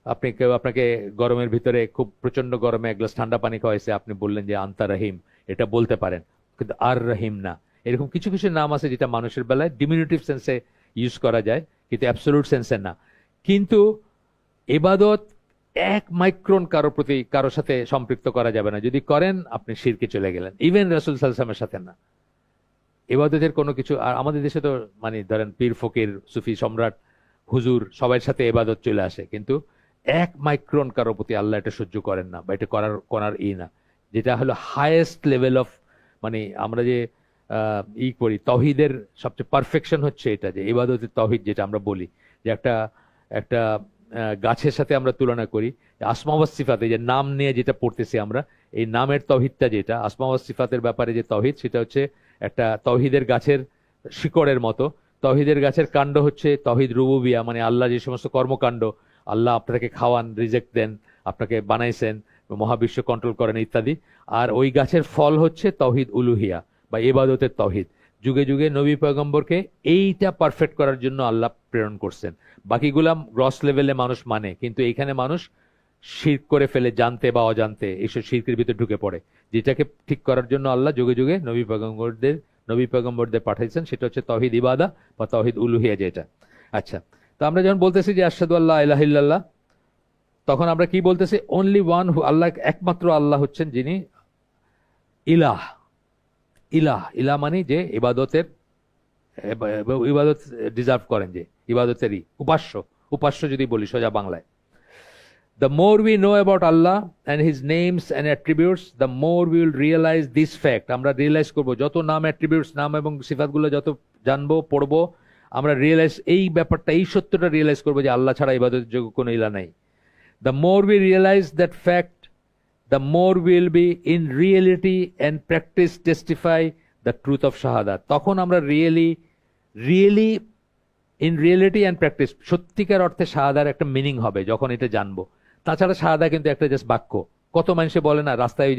আপনি কেউ আপনাকে গরমের ভিতরে, খুব প্রচন্ড গরমে এক গ্লাস ঠান্ডা পানি খাওয়াইছে, আপনি বললেন যে আন্তা রহিম, এটা বলতে পারেন, কিন্তু আর রহিম না। এরকম কিছু কিছু নাম আছে যেটা মানুষের বেলায় ডিমিনিটিভ সেন্সে ইউজ করা যায়, কিন্তু অ্যাবসোলিউট সেন্সে না। কিন্তু ইবাদত এক মাইক্রন কারোর সাথে সম্পৃক্ত করা যাবে না। যদি করেন আপনি শিরকে চলে গেলেন, ইভেন রাসূল সাল্লাল্লাহু আলাইহি ওয়াসাল্লামের সাথে না। ইবাদতের কোনো কিছু, আর আমাদের দেশে তো মানে ধরেন পীর ফকির, সুফি সম্রাট, হুজুর, সবার সাথে ইবাদত চলে আসে, কিন্তু এক মাইক্রন কারোর প্রতি আল্লাহ এটা সহ্য করেন না, বা এটা করার না, যেটা হলো হাইয়েস্ট লেভেল অফ, মানে আমরা যে করি তৌহিদের সবচেয়ে পারফেকশন হচ্ছে এটা, যে ইবাদতের তৌহিদ যেটা আমরা বলি, যে একটা গাছের সাথে আমরা তুলনা করি, আসমা ওয়াস সিফাত, যে নাম নিয়ে যেটা পড়তেছি আমরা, এই নামের তৌহিদটা, যেটা আসমা ওয়াস সিফাতের ব্যাপারে যে তৌহিদ, সেটা হচ্ছে একটা তৌহিদের গাছের শিকড়ের মতো। তৌহিদের গাছের কাণ্ড হচ্ছে তৌহিদ রুবুবিয়া, মানে আল্লাহ যে সমস্ত কর্মকাণ্ড, আল্লাহ আপনাকে খাওয়ান, রিজেক্ট দেন, আপনাকে বানাইছেন, মহাবিশ্ব কন্ট্রোল করেন ইত্যাদি। আর ওই গাছের ফল হচ্ছে তৌহিদ উলুহিয়া বা ইবাদতের তৌহিদ। যুগে যুগে নবী পয়গম্বরকে এইটা পারফেক্ট করার জন্য আল্লাহ প্রেরণ করছেন। বাকিগুলা গ্রস লেভেলে মানুষ মানে, কিন্তু এইখানে মানুষ শিরক করে ফেলে, জানতে বা অজান্তে এইসব শিরকের ভিতরে ঢুকে পড়ে। যেটাকে ঠিক করার জন্য আল্লাহ যুগে যুগে নবী পয়গম্বরদের পাঠাইছেন, সেটা হচ্ছে তৌহিদ ইবাদা বা তৌহিদ উলুহিয়া যেটা। আচ্ছা, তো আমরা যখন বলতেছি যে আশহাদু আল্লা ইলাহা ইল্লাল্লাহ, তখন আমরা কি বলতেছি? অনলি ওয়ান হু, আল্লাহ, একমাত্র আল্লাহ হচ্ছেন যিনি ইলাহ। ইলাহ মানে যে ইবাদত ডিজার্ভ করেন, যে ইবাদতেরই উপাস্য যদি বলি সোজা বাংলায়। The more we know about Allah and His names and attributes, the more we will realize this fact. আমরা রিয়েলাইজ করবো, যত নাম, অ্যাট্রিবিউটস, নাম এবং সিফাতগুলো যত জানবো, পড়বো, আমরা রিয়েলাইজ, এই ব্যাপারটা, এই সত্যটা রিয়েলাইজ করবো যে আল্লাহ ছাড়া ইবাদতের যোগ্য কোনো ইলাহ নাই। The more we realize that fact, the more we will be in reality and practice testify the truth of shahadat. তখন আমরা really in reality and practice, সত্যিকার অর্থে শাহাদার একটা মিনিং হবে যখন এটা জানবো। তাছাড়া শাহাদা কিন্তু একটা জাস্ট বাক্য। কত মানুষে বলে না রাস্তায়,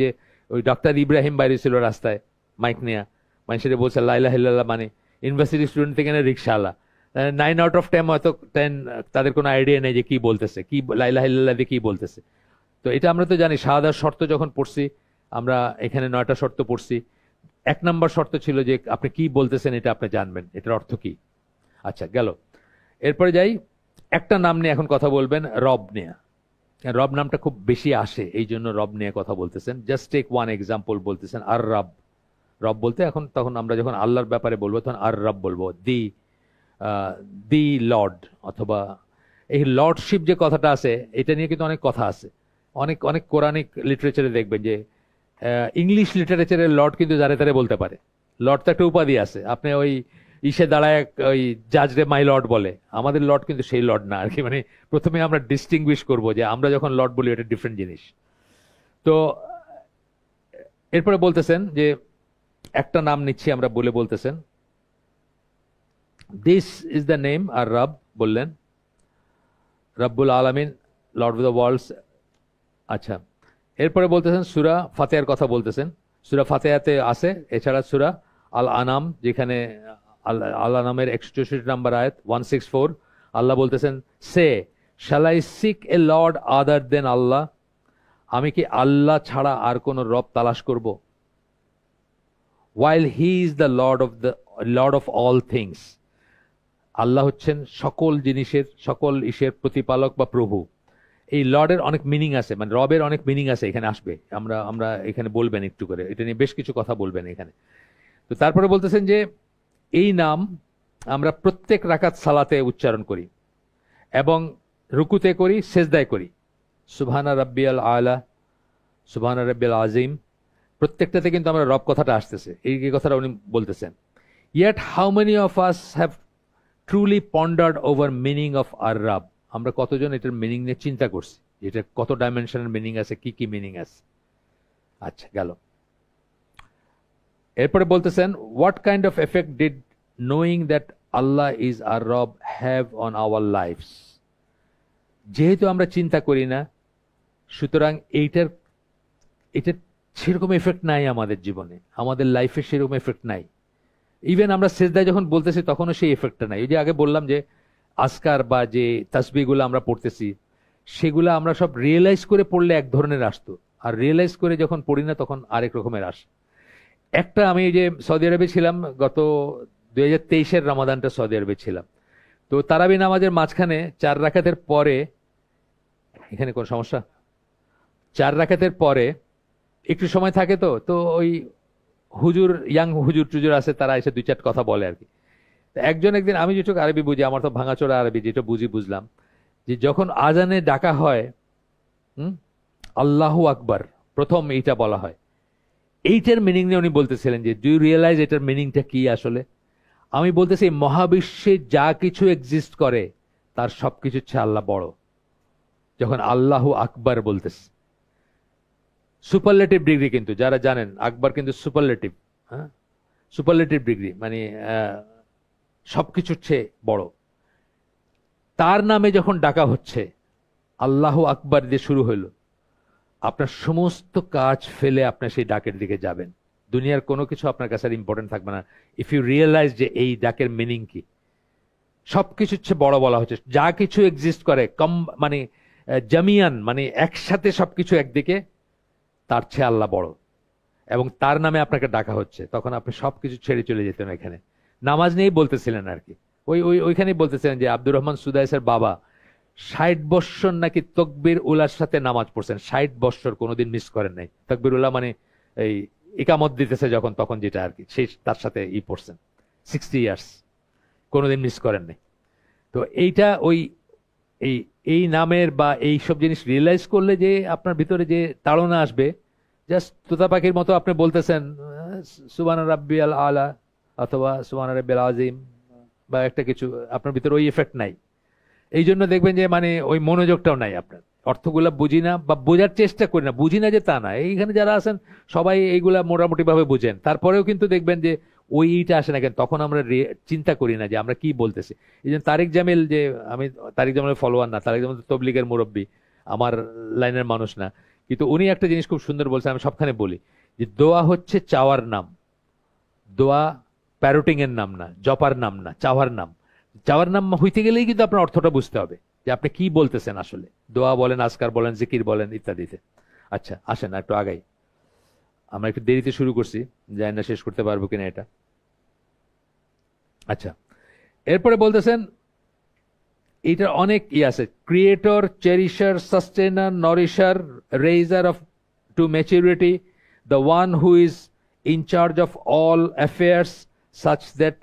ওই ডক্টর ইব্রাহিম বাইরে ছিল রাস্তায় মাইক নিয়ে, মানুষের বলছে লা ইলাহা ইল্লাল্লাহ, মানে ইউনিভার্সিটি স্টুডেন্ট থেকে না রিক্সাওয়ালা, 9 out of 10 হয়তো 10 তাদের কোনো আইডিয়া নেই যে কি বলতেছে, কি লা ইলাহা ইল্লাল্লাহ দিয়ে কি বলতেছে। তো এটা আমরা তো জানি, শাহাদার শর্ত যখন পড়ছি আমরা, এখানে 9টা শর্ত পড়ছি। 1 নম্বর শর্ত ছিল যে আপনি কি বলতেছেন এটা আপনি জানবেন, এটার অর্থ কি। আচ্ছা, গেল। এরপরে যাই, একটা নাম নিয়ে এখন কথা বলবেন, রব নিয়ে। রব নামটা খুব বেশি আসে, এই জন্য রব নিয়ে কথা বলতেছেন। জাস্ট টেক ওয়ান এক্সাম্পল, বলতেছেন আর রব। রব বলতে এখন তখন আমরা যখন আল্লাহর ব্যাপারে বলবো তখন আর রব বলবো, দি দি লর্ড, অথবা এই লর্ডশিপ যে কথাটা আছে এটা নিয়ে কিন্তু অনেক কথা আছে। অনেক অনেক কোরআনিক লিটারেচারে দেখবেন যে ইংলিশ লিটারেচারের লর্ড কিন্তু যারে তারে বলতে পারে। লর্ড তো একটা উপাধি আছে, আপনি ওই ইসে দাঁড়ায় ওই জাজরে মাই লর্ড বলে, আমাদের লর্ড কিন্তু সেই লর্ড না আর কি। মানে প্রথমে আমরা ডিস্টিংগুইশ করব যে আমরা যখন লর্ড বলি এটা ডিফারেন্ট জিনিস। তো এরপরে বলতেছেন যে একটা নাম নিচ্ছি আমরা বলে, বলতেছেন দিস ইজ দ্য নেম আর রব, বললেন রব্বুল আলামিন, লর্ড অফ দ্য ওয়ার্ল্ডস। আচ্ছা, এরপরে বলতেছেন সূরা ফাতিহার কথা বলতেছেন। সূরা ফাতিহাতে আছে, এছাড়া সূরা আল আনাম, যেখানে আল আনামের 61 নম্বর আয়াত 164, আল্লাহ বলতেছেন সে shall I seek a lord other than আল্লাহ, আমি কি আল্লাহ ছাড়া আর কোন রব তালাশ করব? while he is the lord of all things, আল্লাহ হচ্ছেন সকল জিনিসের, সকল ইসের প্রতিপালক বা প্রভু। এই লর্ডের অনেক মিনিং আছে, মানে রবের অনেক মিনিং আছে, এখানে আসবে, আমরা আমরা এখানে বলবেন একটু করে, এটা নিয়ে বেশ কিছু কথা বলবেন এখানে। তো তারপরে বলতেছেন যে এই নাম আমরা প্রত্যেক রাকাত সালাতে উচ্চারণ করি এবং রুকুতে করি, সেজদায় করি, সুবহানা রাব্বিয়াল আলা, সুবহানা রাব্বিয়াল আজিম, প্রত্যেকটাতে কিন্তু আমরা রব কথাটা আসতেছে, এই কথাটা উনি বলতেছেন। Yet how many of us have truly pondered over meaning of our রব, আমরা কতজন এটার মিনিং নিয়ে চিন্তা করছি, এটা কত ডাইমেনশনের মিনিং আছে, কি কি মিনিং আছে। আচ্ছা, গেল। এরপরে বলতেছেন what kind of effect did knowing that আল্লাহ ইজ আর রব হ্যাভ অন আওয়ার লাইফস, যেহেতু আমরা চিন্তা করি না, সুতরাং এইটার সেরকম এফেক্ট নাই আমাদের জীবনে, আমাদের লাইফে সেরকম এফেক্ট নাই। ইভেন আমরা সেজদায় যখন বলতেছি তখনও সেই এফেক্টটা নাই। ওই যে আগে বললাম যে আজকার বা যে তাসবিহগুলো আমরা পড়তেছি সেগুলো আমরা সব রিয়েলাইজ করে পড়লে এক ধরনের আসতো, আর রিয়েলাইজ করে যখন পড়ি না তখন আরেক রকমের আসে। একটা, আমি এই যে সৌদি আরবে ছিলাম, গত 2023-এর রমাদানটা সৌদি আরবে ছিলাম, তো তারাবি নামাজের মাঝখানে 4 রাকাতের পরে, এখানে কোন সমস্যা, 4 রাকাতের পরে একটু সময় থাকে, তো তো ওই হুজুর, ইয়াং হুজুর টুজুর আছে, তারা এসে 2-4 কথা বলে আর কি। একজন একদিন, আমি যেটুকু আরবি বুঝি, আমার তো ভাঙাচোরা আরবি, যেটা বুঝলাম যে যখন আজানে ডাকা হয় আল্লাহু আকবার, প্রথম এইটা বলা হয়, এইটার মিনিং নিয়ে উনি বলতেছিলেন যে ডু ইউ রিয়েলাইজ এটার মিনিংটা কি আসলে। আমি বলতেছি মহাবিশ্বে যা কিছু এক্সিস্ট করে তার সবকিছু হচ্ছে আল্লাহ বড়, যখন আল্লাহু আকবার বলতেছে। সুপারলেটিভ ডিগ্রি, কিন্তু যারা জানেন আকবার কিন্তু সুপারলেটিভ, হ্যাঁ, সুপারলেটিভ ডিগ্রি, মানে সবকিছুর চেয়ে বড়। তার নামে যখন ডাকা হচ্ছে, আল্লাহু আকবার দিয়ে শুরু হইল, আপনার সমস্ত কাজ ফেলে আপনার সেই ডাকের দিকে যাবেন, দুনিয়ার কোনো কিছু আপনার কাছে আর ইম্পর্টেন্ট থাকবে না। ইফ ইউ রিয়েলাইজ যে এই ডাকের মিনিং কি, সবকিছু হচ্ছে বড় বলা হচ্ছে, যা কিছু এক্সিস্ট করে মানে জামিয়ান, মানে একসাথে সবকিছু একদিকে, তার চেয়ে আল্লাহ বড়, এবং তার নামে আপনাকে ডাকা হচ্ছে, তখন আপনি সবকিছু ছেড়ে চলে যেতেন। এখানে নামাজ নিয়েই বলতেছিলেন আর কি, ওইখানেই বলতেছিলেন যে আব্দুর রহমান সুদাইসের বাবা 60 বৎসর নাকি তকবির উলার সাথে নামাজ পড়ছেন, 60 বৎসর কোনোদিন মিস করেন নাই। তকবির উল্লাহ মানে এই ইকামত দিতেছে যখন, তখন যেটা আর কি, সেই তার সাথে পড়ছেন 60 ইয়ার্স, কোনোদিন মিস করেন নাই। তো এইটা ওই এই নামের বা এই সব জিনিস রিয়েলাইজ করলে যে আপনার ভিতরে যে তাড়না আসবে, জাস্ট তোতা পাখির মতো আপনি বলতেছেন সুবহানা রাব্বিয়াল আলা অথবা সুবহানা রাব্বিয়াল আজিম বা একটা কিছু, আপনার ভিতরে ওই এফেক্ট নাই। এই জন্য দেখবেন যে মানে ওই মনোযোগটাও নাই, আপনার অর্থগুলা বুঝি না বা বোঝার চেষ্টা করি না, বুঝি না যে তা না, এইখানে যারা আছেন সবাই এইগুলা মোটামুটি ভাবে বুঝেন, তারপরেও কিন্তু দেখবেন যে ওইটা আসে না কেন, তখন আমরা চিন্তা করি না যে আমরা কি বলতেছি। এই জন্য তারিক জামিল, যে আমি তারিক জামিলের ফলোয়ার না, তারিক জামিল তবলিগের মুরব্বী, আমার লাইনের মানুষ না, কিন্তু উনি একটা জিনিস খুব সুন্দর বলছেন, আমি সবখানে বলি যে দোয়া হচ্ছে চাওয়ার নাম, দোয়া প্যারোটিং এর নাম না, জপার নাম না, চাওয়ার নাম। চাওয়ার নাম হইতে গেলেই কিন্তু আপনার অর্থটা বুঝতে হবে যে আপনি কি বলতেছেন আসলে, দোয়া বলেন, আজকার বলেন, জিকির বলেন, ইত্যাদিতে। আচ্ছা, আসেন একটু আগাই, আমরা একটু দেরিতে শুরু করছি, জানি না শেষ করতে পারবো কিনা এটা। আচ্ছা, এরপরে বলতেছেন এটার অনেক আছে, creator, cherisher, sustainer, nourisher, raiser of to maturity, the one who is in charge of all affairs such that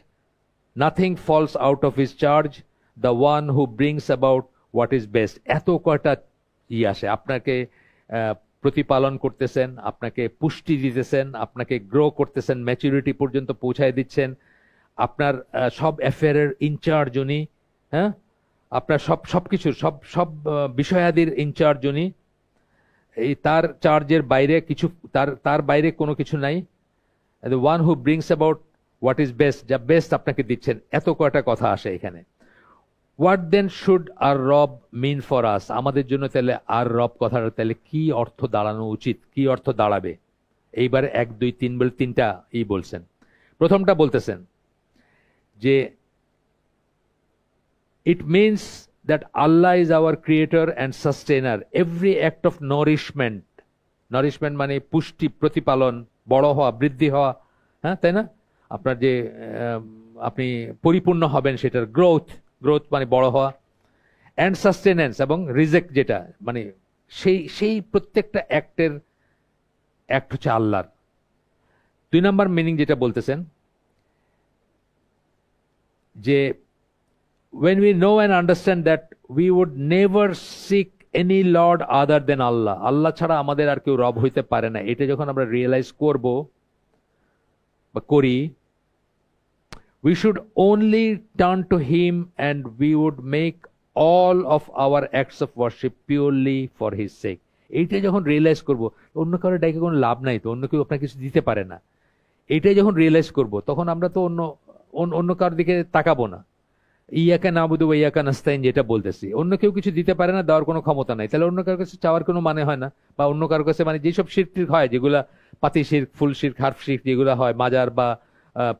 nothing falls out of his charge, the one who brings about what is best. এত কয়টা আসে, আপনাকে প্রতিপালন করতেছেন, আপনাকে পুষ্টি দিতেছেন, আপনাকে গ্রো করতেছেন, ম্যাচুরিটি পর্যন্ত পৌঁছায় দিচ্ছেন, আপনার সব অ্যাফেয়ারের ইনচার্জ উনি, হ্যাঁ, আপনার সবকিছুর সব বিষয়াদির ইনচার্জ উনি, এই তার চার্জের বাইরে কিছু, তার বাইরে কোনো কিছু নাই। the one who brings about what is best, যা বেস্ট আপনাকে দিচ্ছেন। এত কয়টা কথা আসে এখানে। হোয়াট দেন শুড আর রব মিন ফর আস, আমাদের জন্য তাহলে আর রব কথাটা তাহলে কি অর্থ দাঁড়ানো উচিত, কি অর্থ দাঁড়াবে? এইবার 1 2 3 বলে তিনটা বলছেন। প্রথমটা বলতেছেন যে it means that Allah is our creator and sustainer. Every act of nourishment মানে পুষ্টি, প্রতিপালন, বড় হওয়া, বৃদ্ধি হওয়া, হ্যাঁ তাই না? আপনার যে আপনি পরিপূর্ণ হবেন সেটার গ্রোথ মানে বড় হওয়া, অ্যান্ড সাস্টেনেন্স এবং রিজেক্ট যেটা মানে সেই প্রত্যেকটা অ্যাক্ট হচ্ছে আল্লাহর। 2 নম্বর মিনিং যেটা বলতেছেন যে when we know and understand that we would never seek any lord other than Allah, আল্লাহ ছাড়া আমাদের আর কেউ রব হইতে পারে না, এটা যখন আমরা রিয়েলাইজ করব বা করি, we should only turn to him and we would make all of our acts of worship purely for his sake. এইটা যখন রিয়েলাইজ করব, অন্য কারো ডাকে কোনো লাভ নাই, তো অন্য কেউ আপনাকে কিছু দিতে পারে না, এইটাই যখন রিয়েলাইজ করব তখন আমরা তো অন্য কারোর দিকে তাকাবো না। ইয়াকা নাবুদু ওয়া ইয়াকা নাস্তাইন যেটা বলতেছি, অন্য কেউ কিছু দিতে পারে না, দেওয়ার কোনো ক্ষমতা নাই, তাহলে অন্য কারোর কাছে চাওয়ার কোনো মানে হয় না। বা অন্য কারোর কাছে মানে যেসব শিরক হয়, যেগুলা পাতি শিরক, ফুল শিরক, হার্ফ শিরক যেগুলো হয়, মাজার বা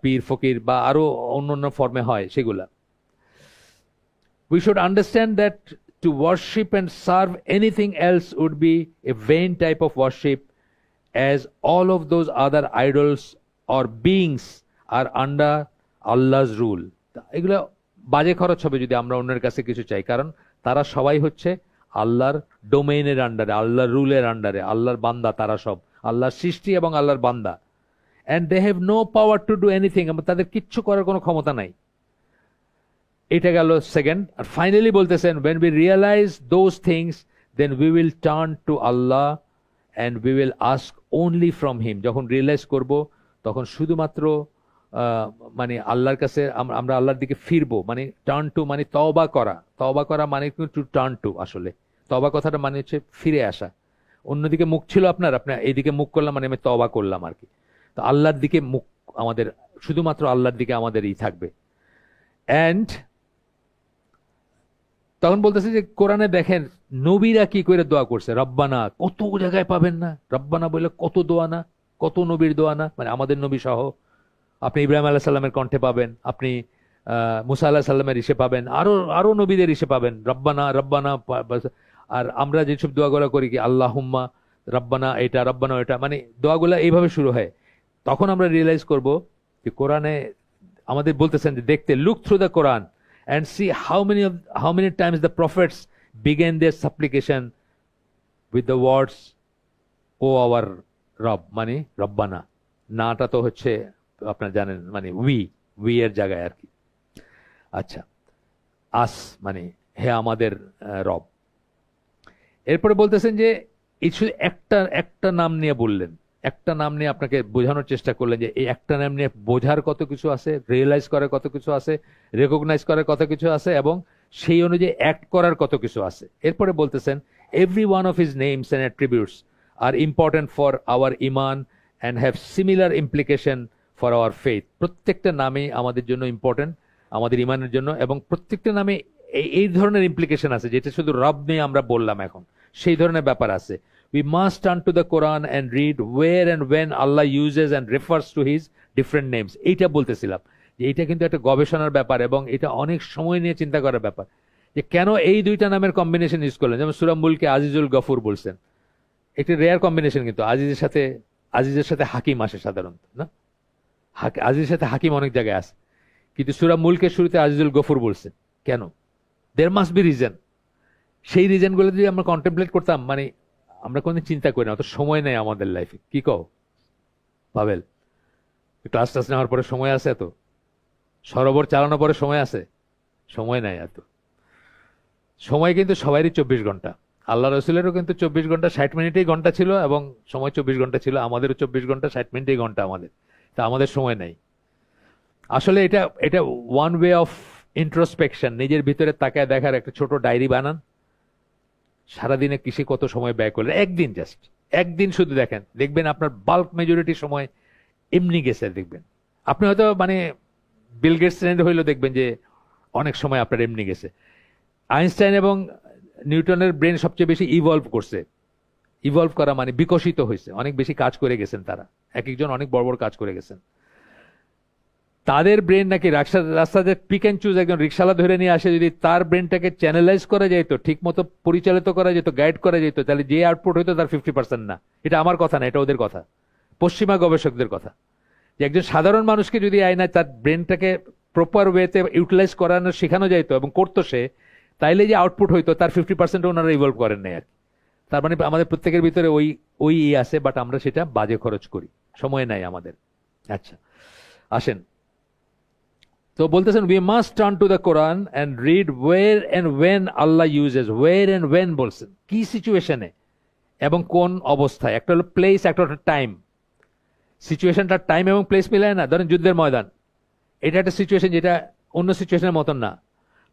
পীর ফকির বা আরো অন্য ফর্মে হয় সেগুলা। We should understand that to worship and serve anything else would be a vain type of worship, as all of those other idols or beings are under Allah's rule. এগুলা বাজে খরচ হবে যদি আমরা অন্যের কাছে কিছু চাই, কারণ তারা সবাই হচ্ছে আল্লাহর ডোমেইনের আন্ডারে, আল্লাহর রুলের আন্ডারে, আল্লাহর বান্দা, তারা সব আল্লাহর সৃষ্টি এবং আল্লাহর বান্দা। and they have no power to do anything, তাদের কিচ্ছু করার কোনো ক্ষমতা নাই। এটা গেল সেকেন্ড। আর ফাইনালি বলতেছেন when we realize those things then we will turn to Allah and we will ask only from him. যখন রিয়েলাইজ করব তখন শুধুমাত্র মানে আল্লাহর কাছে আমরা আল্লাহর দিকে ফিরবো, মানে টার্ন টু মানে তওবা করা মানে টু টার্ন টু, আসলে তওবা কথাটা মানে হচ্ছে ফিরে আসা। অন্যদিকে মুখ ছিল আপনার এইদিকে মুখ করলাম মানে আমি তওবা করলাম আর কি। তো আল্লাহর দিকে মুখ আমাদের, শুধুমাত্র আল্লাহর দিকে আমাদের থাকবে। অ্যান্ড তখন বলতেছে যে কোরআনে দেখেন নবীরা কি করে দোয়া করছে, রব্বানা, কত জায়গায় পাবেন না রব্বানা বলে, কত দোয়া না, কত নবীর দোয়া না, মানে আমাদের নবী সহ। আপনি ইব্রাহিম আলাইহিস সালামের কণ্ঠে পাবেন, আপনি মুসা আলাইহিস সালামের ইসে পাবেন, আরো নবীদের ইসে পাবেন, রব্বানা। আর আমরা যেসব দোয়াগুলো করি কি আল্লাহুম্মা রব্বানা এটা, রব্বানা এটা, মানে দোয়াগুলো এইভাবে শুরু হয়। তখন আমরা রিয়েলাইজ করব যে কোরআনে আমাদের বলতেছেন যে দেখতে, look through the Quran and see how many times the prophets began their supplication with the words o our Rabb, মানে রব্বানা। নাটা তো হচ্ছে আপনারা জানেন মানে উই এর জায়গায় আর কি। আচ্ছা, আস মানে হে আমাদের রব। এরপরে বলতেছেন যে শুধু একটা নাম নিয়ে বললেন, একটা নাম নিয়ে আপনাকে বোঝানোর চেষ্টা করলেন যে এই একটা নাম নিয়ে বোঝার কত কিছু আছে, রিয়েলাইজ করার কত কিছু আছে, রেকগনাইজ করার কত কিছু আছে, এবং সেই অনুযায়ী অ্যাক্ট করার কত কিছু আছে। এরপরে বলতেছেন every one of his names and attributes are important for our ইমান and have similar implication for our faith. প্রত্যেকটা নামই আমাদের জন্য ইম্পর্টেন্ট, আমাদের ইমানের জন্য, এবং প্রত্যেকটা নামে এই ধরনের ইমপ্লিকেশন আছে যেটা শুধু রব নিয়ে আমরা বললাম এখন, সেই ধরনের ব্যাপার আছে। We must turn to the Quran and read where and when Allah uses and refers to his different names. এইটা বলতেছিলাম যে এটা কিন্তু একটা গবেষণার ব্যাপার, এবং এটা অনেক সময় নিয়ে চিন্তা করার ব্যাপার যে কেন এই দুইটা নামের কম্বিনেশন ইউজ করলেন। যেমন সূরা মুলকে আজিজুল গফুর বলছেন, একটি রেয়ার কম্বিনেশন, কিন্তু আজিজের সাথে হাকিম আসে সাধারণত না, আজিজের সাথে হাকিম অনেক জায়গায় আসে, কিন্তু সূরা মুলকের শুরুতে আজিজুল গফুর বলছে কেন? There must be reason. সেই রিজনগুলো যদি আমরা কন্টেমপ্লেট করতাম, মানে আমরা কোনদিন চিন্তা করি না, অত সময় নেই আমাদের লাইফে। কি কও পাবেল? ক্লাস টাস নেওয়ার পরে সময় আছে এত? সরোবর চালানোর পরে সময় আছে? সময় নাই এত। সময় কিন্তু সবারই 24 ঘন্টা। আল্লাহ রসুলেরও কিন্তু 24 ঘন্টা 60 মিনিটেই ঘন্টা ছিল, এবং সময় 24 ঘন্টা ছিল। আমাদেরও 24 ঘন্টা 60 মিনিটেই ঘন্টা আমাদের। তা আমাদের সময় নাই। আসলে এটা এটা ওয়ান ওয়ে অফ ইন্ট্রোস্পেকশন, নিজের ভিতরে তাকায় দেখার একটা ছোট ডায়েরি বানান। সারাদিনে কিসে কত সময় ব্যয় করলেন, একদিন জাস্ট একদিন শুধু দেখেন, দেখবেন আপনার বাল্ক মেজরিটি সময় এমনি গেছে। দেখবেন আপনি হয়তো মানে বিল গেটস হইলেও দেখবেন যে অনেক সময় আপনার এমনি গেছে। আইনস্টাইন এবং নিউটনের ব্রেন সবচেয়ে বেশি ইভলভ করছে। ইভলভ করা মানে বিকশিত হয়েছে, অনেক বেশি কাজ করে গেছেন তারা। এক একজন অনেক বড় বড় কাজ করে গেছেন। তাদের ব্রেন নাকি রাস্তাতে পিক অ্যান্ড চুজ একজন রিক্সাওয়ালা ধরে নিয়ে আসে, যদি তার ব্রেনটাকে চ্যানেলাইজ করা যেত, ঠিক মতো পরিচালিত করা যেত, গাইড করা যেত, তাহলে যে আউটপুট হইতো তার 50% না। এটা আমার কথা না, এটা ওদের কথা, পশ্চিমা গবেষকদের কথা। যে একজন সাধারণ মানুষকে যদি আয়নায় তার ব্রেনটাকে প্রপার ওয়েতে ইউটিলাইজ করানো শেখানো যাইতো এবং করতো সে, তাইলে যে আউটপুট হইতো তার 50% ওনারা ইভলভ করেন নাই আর কি। তার মানে আমাদের প্রত্যেকের ভিতরে ওই ওই আছে, বাট আমরা সেটা বাজে খরচ করি, সময় নাই আমাদের। আচ্ছা আসেন, তো বলতেছেন we must turn to the Quran and read where and when Allah uses, where and when বলছেন, কি সিচুয়েশনে এবং কোন অবস্থায়। একটা হলো প্লেস, একটা হলো টাইম। সিচুয়েশনটা টাইম এবং প্লেস মিলায় না। ধরেন যুদ্ধের ময়দান, এটা একটা সিচুয়েশন যেটা অন্য সিচুয়েশনের মতন না।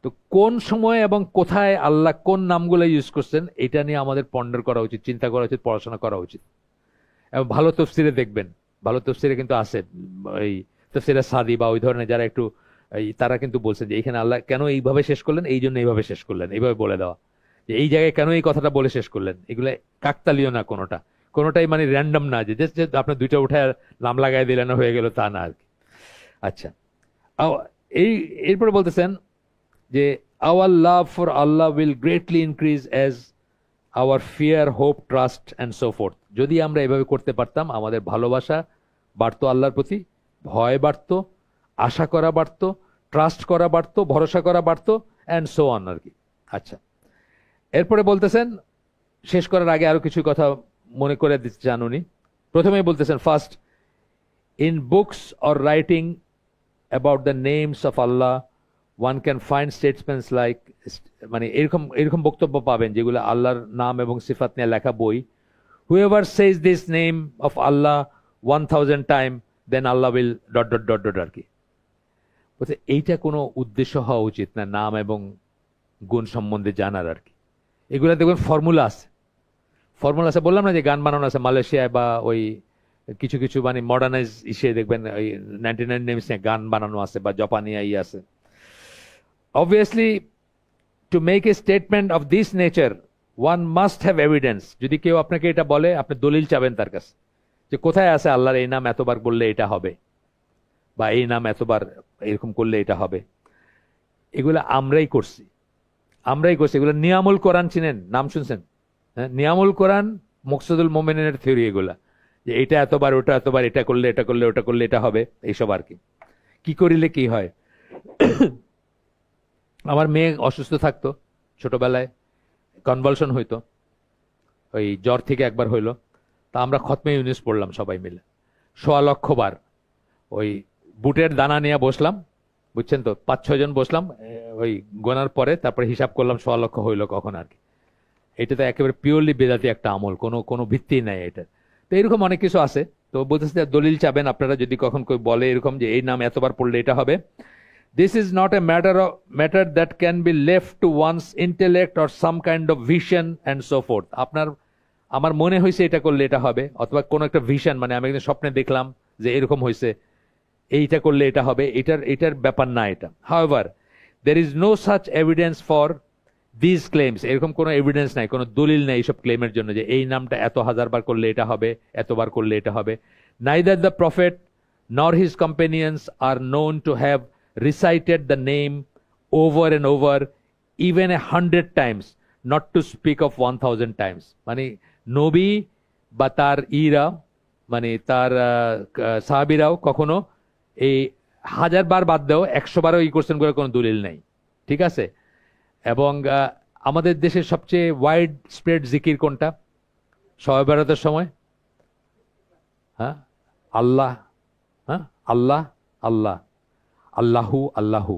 তো কোন সময় এবং কোথায় আল্লাহ কোন নামগুলো ইউজ করছেন, এটা নিয়ে আমাদের পন্ডার করা উচিত, চিন্তা করা উচিত, পড়াশোনা করা উচিত। এবং ভালো তফসিরে দেখবেন, ভালো তফসিরে কিন্তু আছে, এই তফসিরে সাদি বা ওই ধরনের যারা একটু তারা কিন্তু বলছেন যে এইখানে আল্লাহ কেন এইভাবে শেষ করলেন, এই জন্য এইভাবে শেষ করলেন, এইভাবে বলে দেওয়া যে এই জায়গায় কেন এই কথাটা বলে শেষ করলেন। এগুলো কাকতালীয় না, কোনোটাই মানে র্যান্ডম না, যে আপনার দুইটা উঠায় নাম লাগাই দিলেন হয়ে গেল, তা না আর কি। আচ্ছা, এরপরে বলতেছেন যে our love for Allah will greatly increase as our fear, hope, trust and so forth. যদি আমরা এভাবে করতে পারতাম, আমাদের ভালোবাসা বাড়তো আল্লাহর প্রতি, ভয় বাড়তো, আশা করা বাড়তো, ট্রাস্ট করা বাড়তো, ভরসা করা বাড়তো, অ্যান্ড সো অন আর কি। আচ্ছা, এরপরে বলতেছেন, শেষ করার আগে আরো কিছু কথা মনে করে দিতে চান উনি। প্রথমেই বলতেছেন, first, in books or writing about the names of Allah one can find statements like, মানে এরকম বক্তব্য পাবেন যেগুলো আল্লাহর নাম এবং সিফাত নিয়ে লেখা বই। whoever says this name of Allah 1000 times then Allah will ... আর কি। বলছে এইটা কোনো উদ্দেশ্য হওয়া উচিত না নাম এবং গুণ সম্বন্ধে জানার আর কি। এগুলো দেখবেন ফর্মুলা আছে, বললাম না যে গান বানানো আছে মালয়েশিয়ায়, বা ওই কিছু কিছু মানে মডার্নাইজ ইসে দেখবেন ওই 99 নেমস নিয়ে গান বানানো আছে, বা জাপানিয়া আছে। Obviously, to make a statement of this nature, one must have evidence. যদি কেউ আপনাকে এটা বলে, আপনি দলিল চাবেন তার কাছে, যে কোথায় আছে আল্লাহর এই নাম এতবার বললে এটা হবে, বা এই নাম এতবার এরকম করলে এটা হবে। এগুলো আমরাই করছি। এগুলো নিয়ামুল কোরআন চিনেন, নাম শুনছেন? হ্যাঁ, নিয়ামুল কোরআন, মুকসুদুল মোমেনের থিওরি, এগুলা যে এটা এতবার, ওটা এতবার, এটা করলে এটা করলে, ওটা করলে এটা হবে, এইসব আর কি। কি করিলে কি হয়। আমার মেয়ে অসুস্থ থাকতো ছোটবেলায়, কনভালশন হইতো, ওই জ্বর থেকে একবার হইলো, তা আমরা খতমে ইউনুস পড়লাম সবাই মিলে 1,00,000 বার। ওই বুটের দানা নিয়ে বসলাম, বুঝছেন তো, 5-6 জন বসলাম, ওই গোনার পরে তারপরে হিসাব করলাম 1,00,000 হইলো কখন আর কি। এটা তো একেবারে পিওরলি বেদাতি একটা আমল, কোনো ভিত্তি নাই এটা। তো এরকম অনেক কিছু আছে। তো বলতেছে দলিল চাবেন আপনারা, যদি কখন কেউ বলে এরকম যে এই নাম এতবার পড়লে এটা হবে। This is not a matter that can be left to one's intellect or some kind of vision and so forth. আমার মনে হয়েছে এটা করলে এটা হবে, অথবা কোনো একটা ভিশন, মানে আমি একদিন স্বপ্নে দেখলাম যে এরকম হয়েছে, এইটা করলে এটা হবে, এটার ব্যাপার না এটা। However, there is no such evidence for these claims. এরকম কোনো এভিডেন্স নাই, কোনো দলিল নাই এইসব ক্লেমের জন্য যে এই নামটা এত 1000 বার করলে এটা হবে, এতবার করলে এটা হবে। Neither the Prophet nor his companions are known to have recited the name over and over, even 100 times, not to speak of 1000 times. মানে নবী বা তার মানে তার সাহাবীরাও কখনো এই 1000 বার বাদ দাও, 100 বারও ই করছেন বলে কোনো দলিল নেই, ঠিক আছে? এবং আমাদের দেশের সবচেয়ে ওয়াইড স্প্রেড জিকির কোনটা শবে বরাতের সময়? হ্যাঁ, আল্লাহ, হ্যাঁ, আল্লাহ আল্লাহ, আল্লাহু আল্লাহু,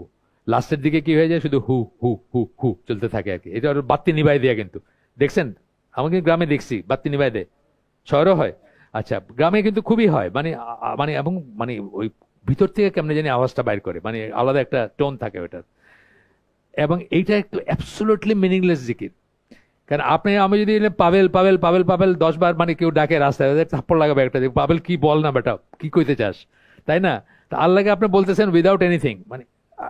লাস্টের দিকে কি হয়ে যায়, শুধু হু হু হু হু চলতে থাকে আর কি। এটা ওর বাত্তি নিভাই দেয়া, কিন্তু দেখছেন আমাকে গ্রামে দেখছি বাত্তি নিভাই দেয়, শহরও হয়। আচ্ছা, গ্রামে কিন্তু খুবই হয়, মানে মানে এবং মানে ওই ভিতর থেকে কেমনে জানি আওয়াজটা বাইর করে, মানে আলাদা একটা টোন থাকে ওটার। এবং এইটা একটু অ্যাবসোলুটলি মিনিংলেস জিকির। কারণ আপনি আমি যদি পাবেল পাবেল পাবেল পাবেল 10 বার, মানে কেউ ডাকে রাস্তায়, থাপ্পড় লাগাবে একটা, পাবেল কি বল না বেটা, কি কইতে চাস, তাই না? তা আল্লাহকে আপনি বলতেছেন উইদাউট এনিথিং, মানে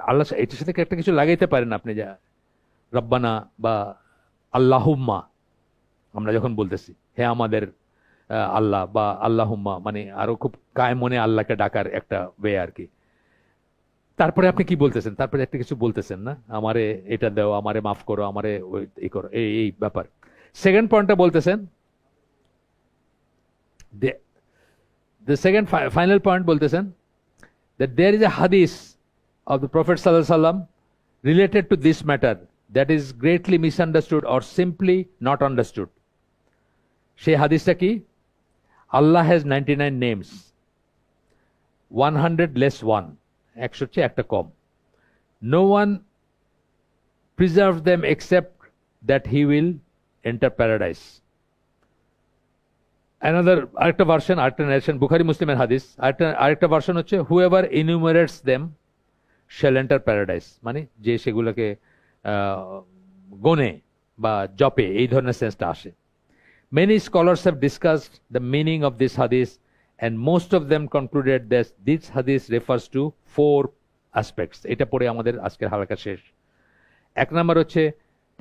আল্লাহ এটার সাথে একটা কিছু লাগাইতে পারেন আপনি, যা রব্বানা বা আল্লাহুম্মা আমরা যখন বলতেছি, হে আমাদের আল্লাহ, বা আল্লাহুম্মা, মানে আরো খুব কায় মনে আল্লাহকে ডাকার একটা ওয়ে আর কি। তারপরে আপনি কি বলতেছেন, তারপরে একটা কিছু বলতেছেন না, আমারে এটা দাও, আমারে মাফ করো, আমারে ওই ই করো, এই এই ব্যাপার। সেকেন্ড পয়েন্টটা বলতেছেন, the second final point বলতেছেন that there is a hadith of the Prophet sallallahu alaihi wasallam related to this matter that is greatly misunderstood or simply not understood. সেই হাদিসটা কি? Allah has 99 names, 100 less 1, 100 চেয়ে একটা কম। No one preserves them except that he will enter paradise. Another আরেকটা version, আরেকটা nation, Bukhari মুসলিমের হাদিস, আরেকটা ভার্সন হচ্ছে whoever enumerates them shall enter paradise, মানে যে সেগুলোকে গনে বা জপে, এই ধরনের সেন্সটা আসে। Many scholars have discussed the meaning of this hadith, and most of them concluded that this hadith refers to 4 aspects. এটা পড়ে আমাদের আজকের হালকা শেষ। এক নম্বর হচ্ছে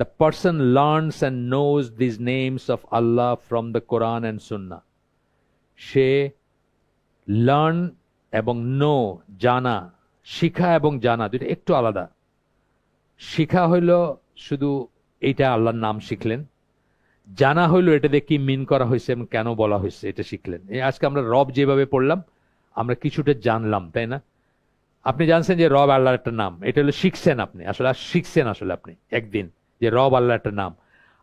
the person learns and knows these names of Allah from the Quran and Sunnah. Say learn এবং know, জানা, শিখা এবং জানা দুটো একটু আলাদা। শিখা হইল শুধু এইটা আল্লাহর নাম শিখলেন, জানা হইলো এটা দিয়ে কি মিন করা হয়েছে এবং কেন বলা হয়েছে এটা শিখলেন। এই আজকে আমরা রব যেভাবে পড়লাম, আমরা কিছুটা জানলাম, তাই না? আপনি জানছেন যে রব আল্লাহর একটা নাম, এটা হলো শিখছেন আপনি, আসলে শিখছেন আসলে আপনি একদিন যে রব আল্লাহর একটা নাম।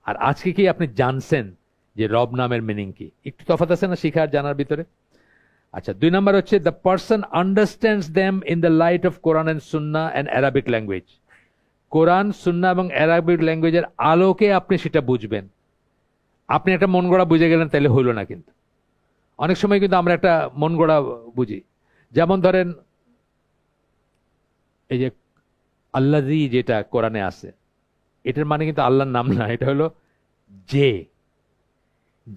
আর আজকে কি আপনি জানছেন যে রব নামের মিনিং কি? একটু তফাৎ আছে না শিখা আর জানার ভিতরে? আচ্ছা, 2 নম্বর হচ্ছে the person understands them in the light of Quran and সুন্নাহ এন্ড অ্যারাবিক ল্যাঙ্গুয়েজ। কোরআন, সুন্নাহ এবং অ্যারাবিক ল্যাঙ্গুয়েজের আলোকে আপনি সেটা বুঝবেন। আপনি একটা মন গড়া বুঝে গেলেন তাহলে হইল না। কিন্তু অনেক সময় কিন্তু আমরা একটা মন গড়া বুঝি, যেমন ধরেন এই যে আল্লাজি যেটা কোরআনে আছে, এটার মানে কিন্তু আল্লাহর নাম না, এটা হলো যে,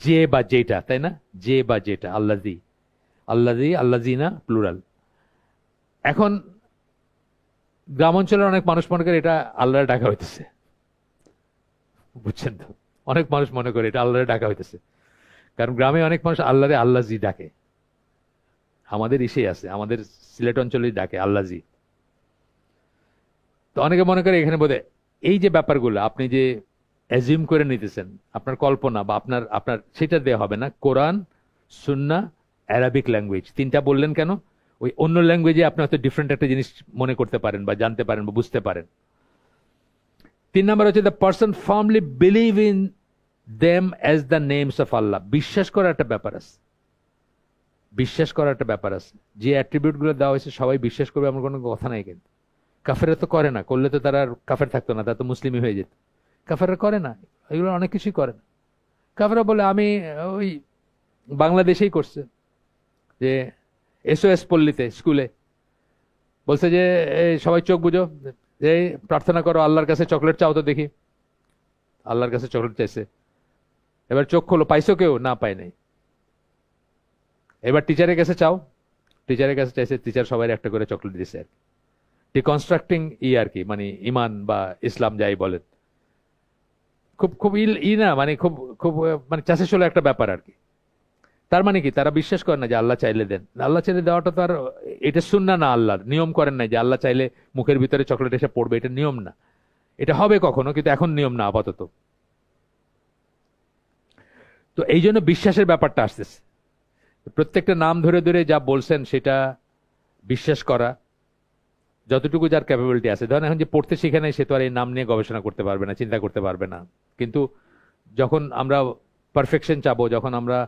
যে বা যেটা, তাই না? যে বা যেটা, আল্লাজি, আল্লাজি, আল্লাজিনা প্লুরাল। এখন গ্রাম অঞ্চলের অনেক মানুষ মনে করে এটা আল্লাহর ডাকা হইতেছে, বুঝছেন তো? অনেক মানুষ মনে করে এটা আল্লাহরে ডাকা হইতেছে, কারণ গ্রামে অনেক মানুষ আল্লাহরে আল্লাহজি ডাকে। আমাদের ইসেই আছে, আমাদের সিলেট অঞ্চলেই ডাকে আল্লাহজি। তো অনেকে মনে করে এখানে বোধহয় এই যে ব্যাপারগুলো আপনি যে অ্যাজিউম করে নিতেছেন, আপনার কল্পনা বা আপনার আপনার সেটা দেওয়া হবে না। কোরআন, সুন্নাহ, অ্যারাবিক ল্যাঙ্গুয়েজ, 3টা বললেন কেন? ওই অন্য ল্যাঙ্গুয়েজে আপনি হয়তো ডিফারেন্ট একটা জিনিস মনে করতে পারেন বা জানতে পারেন বা বুঝতে পারেন। 3 নম্বর হচ্ছে the person firmly believe in them as the names of আল্লাহ। বিশ্বাস করার একটা ব্যাপার আছে, বিশ্বাস করার একটা ব্যাপার আছে। যে অ্যাট্রিবিউট গুলো দেওয়া হয়েছে সবাই বিশ্বাস করবে এমন কোনো কথা নাই। কিন্তু কাফেররা তো করে না, করলে তো তারা আর কাফের থাকতো না, তারা তো মুসলিমই হয়ে যেত। কাফেররা করে না, এগুলো অনেক কিছুই করে না। কাফেররা বলে আমি ওই বাংলাদেশেই করছে যে SOS পল্লীতে স্কুলে বলছে যে সবাই চোখ বুঝো, যে প্রার্থনা করো, আল্লাহর কাছে চকলেট চাও তো দেখি। আল্লাহর কাছে চকলেট চাইছে, এবার চোখ খোলো, পাইছো কেউ? না, পাই নাই। এবার টিচারের কাছে চাও, টিচারের কাছে চাইছে, টিচার সবাই একটা করে চকলেট দিছে আর কি। ডিকনস্ট্রাক্টিং আর কি, মানে ইমান বা ইসলাম যাই বলেন, খুব খুব না, মানে খুব খুব মানে চাষে চলে একটা ব্যাপার আর কি। তার মানে কি, তারা বিশ্বাস করে না যে আল্লাহ চাইলে দেন। আল্লাহ চাইলে দেওয়াটা তো আর এটা সুন্নাহ না, আল্লাহর নিয়ম করেন নাই যে আল্লাহ চাইলে মুখের ভিতরে চকলেট এসে পড়বে, এটা নিয়ম না। এটা হবে কখনো, কিন্তু এখন নিয়ম না আপাতত। তো এই জন্য বিশ্বাসের ব্যাপারটা আসতেছে। প্রত্যেকটা নাম ধরে ধরে যা বলছেন সেটা বিশ্বাস করা, যতটুকু যার ক্যাপাবিলিটি আছে। ধরেন এখন যে পড়তে শিখে নাই সে তো আর এই নাম নিয়ে গবেষণা করতে পারবে না, চিন্তা করতে পারবে না। কিন্তু যখন আমরা পারফেকশন চাবো, যখন আমরা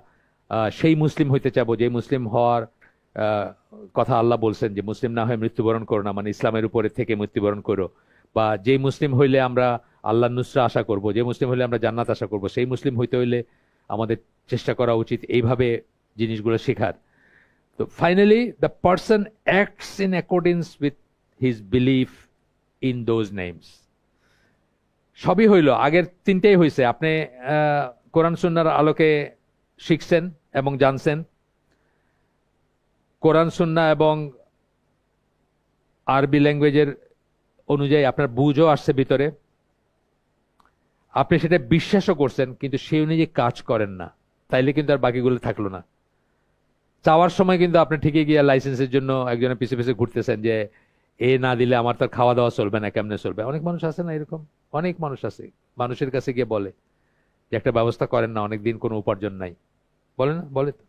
সেই মুসলিম হইতে চাবো যে মুসলিম হওয়ার কথা আল্লাহ বলছেন, যে মুসলিম না হয়ে মৃত্যুবরণ করো না, মানে ইসলামের উপরে থেকে মৃত্যুবরণ করো, বা যে মুসলিম হইলে আমরা আল্লাহ নুসরা আশা করব, যে মুসলিম হইলে আমরা জান্নাত আশা করব, সেই মুসলিম হইতে হইলে আমাদের চেষ্টা করা উচিত এইভাবে জিনিসগুলো শেখার। তো finally the person acts in accordance with his belief in those names. সবই হইল, আগের তিনটেই হয়েছে। আপনি কোরআন সুন্নাহর আলোকে শিখছেন এবং জানছেন, কোরআন সুন্নাহ এবং আরবি ল্যাঙ্গুয়েজের অনুযায়ী আপনার বুঝও আসছে ভিতরে, আপনি সেটা বিশ্বাসও করছেন, কিন্তু সেই অনুযায়ী কাজ করেন না, তাইলে কিন্তু আর বাকিগুলো থাকলো না। চাওয়ার সময় কিন্তু আপনি ঠিকই গিয়ে লাইসেন্সের জন্য একজনের পিছে পিছে ঘুরতেছেন, যে এ না দিলে আমার তার খাওয়া দাওয়া চলবে না, কেমনে চলবে। অনেক মানুষ আছে না এরকম, অনেক মানুষ আছে, মানুষের কাছে গিয়ে বলে যে একটা ব্যবস্থা করেন না, অনেকদিন কোনো উপার্জন নাই, বলে না, বলে তো,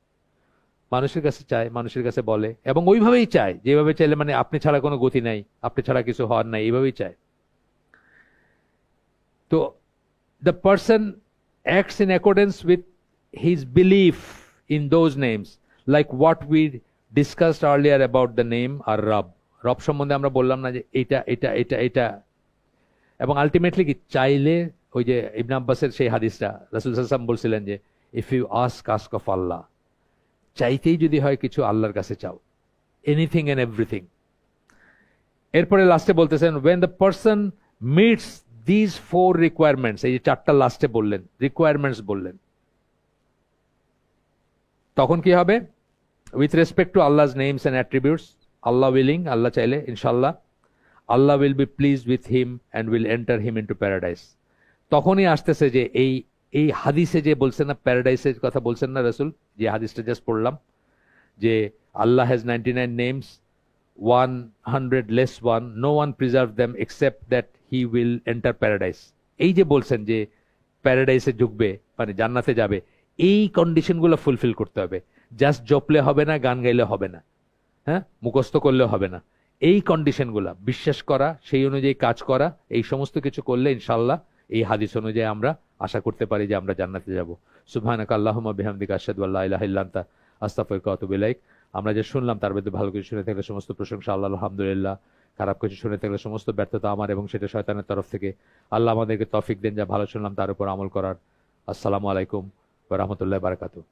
মানুষের কাছে চায়, মানুষের কাছে বলে, এবং ওইভাবেই চায়, যেভাবে চাইলে মানে আপনি ছাড়া কোনো গতি নাই, আপনি ছাড়া কিছু হওয়ার নাই, এইভাবেই চায়। তো the person acts in accordance with his belief in those names, like what we discussed earlier about the name আর রব সম্বন্ধে আমরা বললাম না যে এটা এটা এটা এটা, এবং আলটিমেটলি কি চাইলে, ওই যে ইবনে আব্বাসের সেই হাদিসটা রাসূল সাল্লাল্লাহু আলাইহি ওয়াসাল্লাম বলছিলেন যে ইফ ইউ আস্ক অফ আল্লাহ, চাইতেই যদি হয় কিছু আল্লাহর কাছে চাও, এনিথিং এন্ড এভরিথিং। এরপরে লাস্টে বলতেছেন when the person meets these four requirements, এই যে চারটা লাস্টে বললেন রিকোয়ারমেন্টস বললেন, তখন কি হবে? with respect to Allah's names and attributes, Allah willing, আল্লাহ চাইলে ইনশাআল্লাহ, Allah will be pleased with him and will enter him into paradise। তখনই আসতেছে যে এই এই হাদিসে যে বলছেন না, প্যারাডাইসের কথা বলছেন না রাসূল, যে হাদিসটা জাস্ট পড়লাম, যে আল্লাহ has 99 names, 100 less one, no one preserve them except that he will enter paradise। এই যে বলছেন যে প্যারাডাইসে ঢুকবে মানে জান্নাতে যাবে, এই কন্ডিশনগুলো ফুলফিল করতে হবে। জাস্ট জপলে হবে না, গান গাইলে হবে না, হ্যাঁ, মুখস্থ করলে হবে না, এই কন্ডিশনগুলা বিশ্বাস করা, সেই অনুযায়ী কাজ করা, এই সমস্ত কিছু করলে ইনশাআল্লাহ এই হাদিস অনুযায়ী আমরা আশা করতে পারি যে আমরা জান্নাতে যাব। সুবহানাকা আল্লাহুম্মা বিহামদিকা আশহাদু আল্লা ইলাহা ইল্লা আনতা আস্তাগফিরুকা ওয়া আতুবু ইলাইক। আমরা যে শুনলাম তার মধ্যে ভালো কিছু শুনে থাকলে সমস্ত প্রশংসা আল্লাহ, আলহামদুলিল্লাহ। খারাপ কিছু শুনে থাকলে সমস্ত ব্যর্থতা আমার এবং সেটা শয়তানের তরফ থেকে। আল্লাহ আমাদেরকে তৌফিক দেন যা ভালো শুনলাম তার উপর আমল করার। আসসালামু আলাইকুম ওয়া রাহমাতুল্লাহি ওয়া বারাকাতুহু।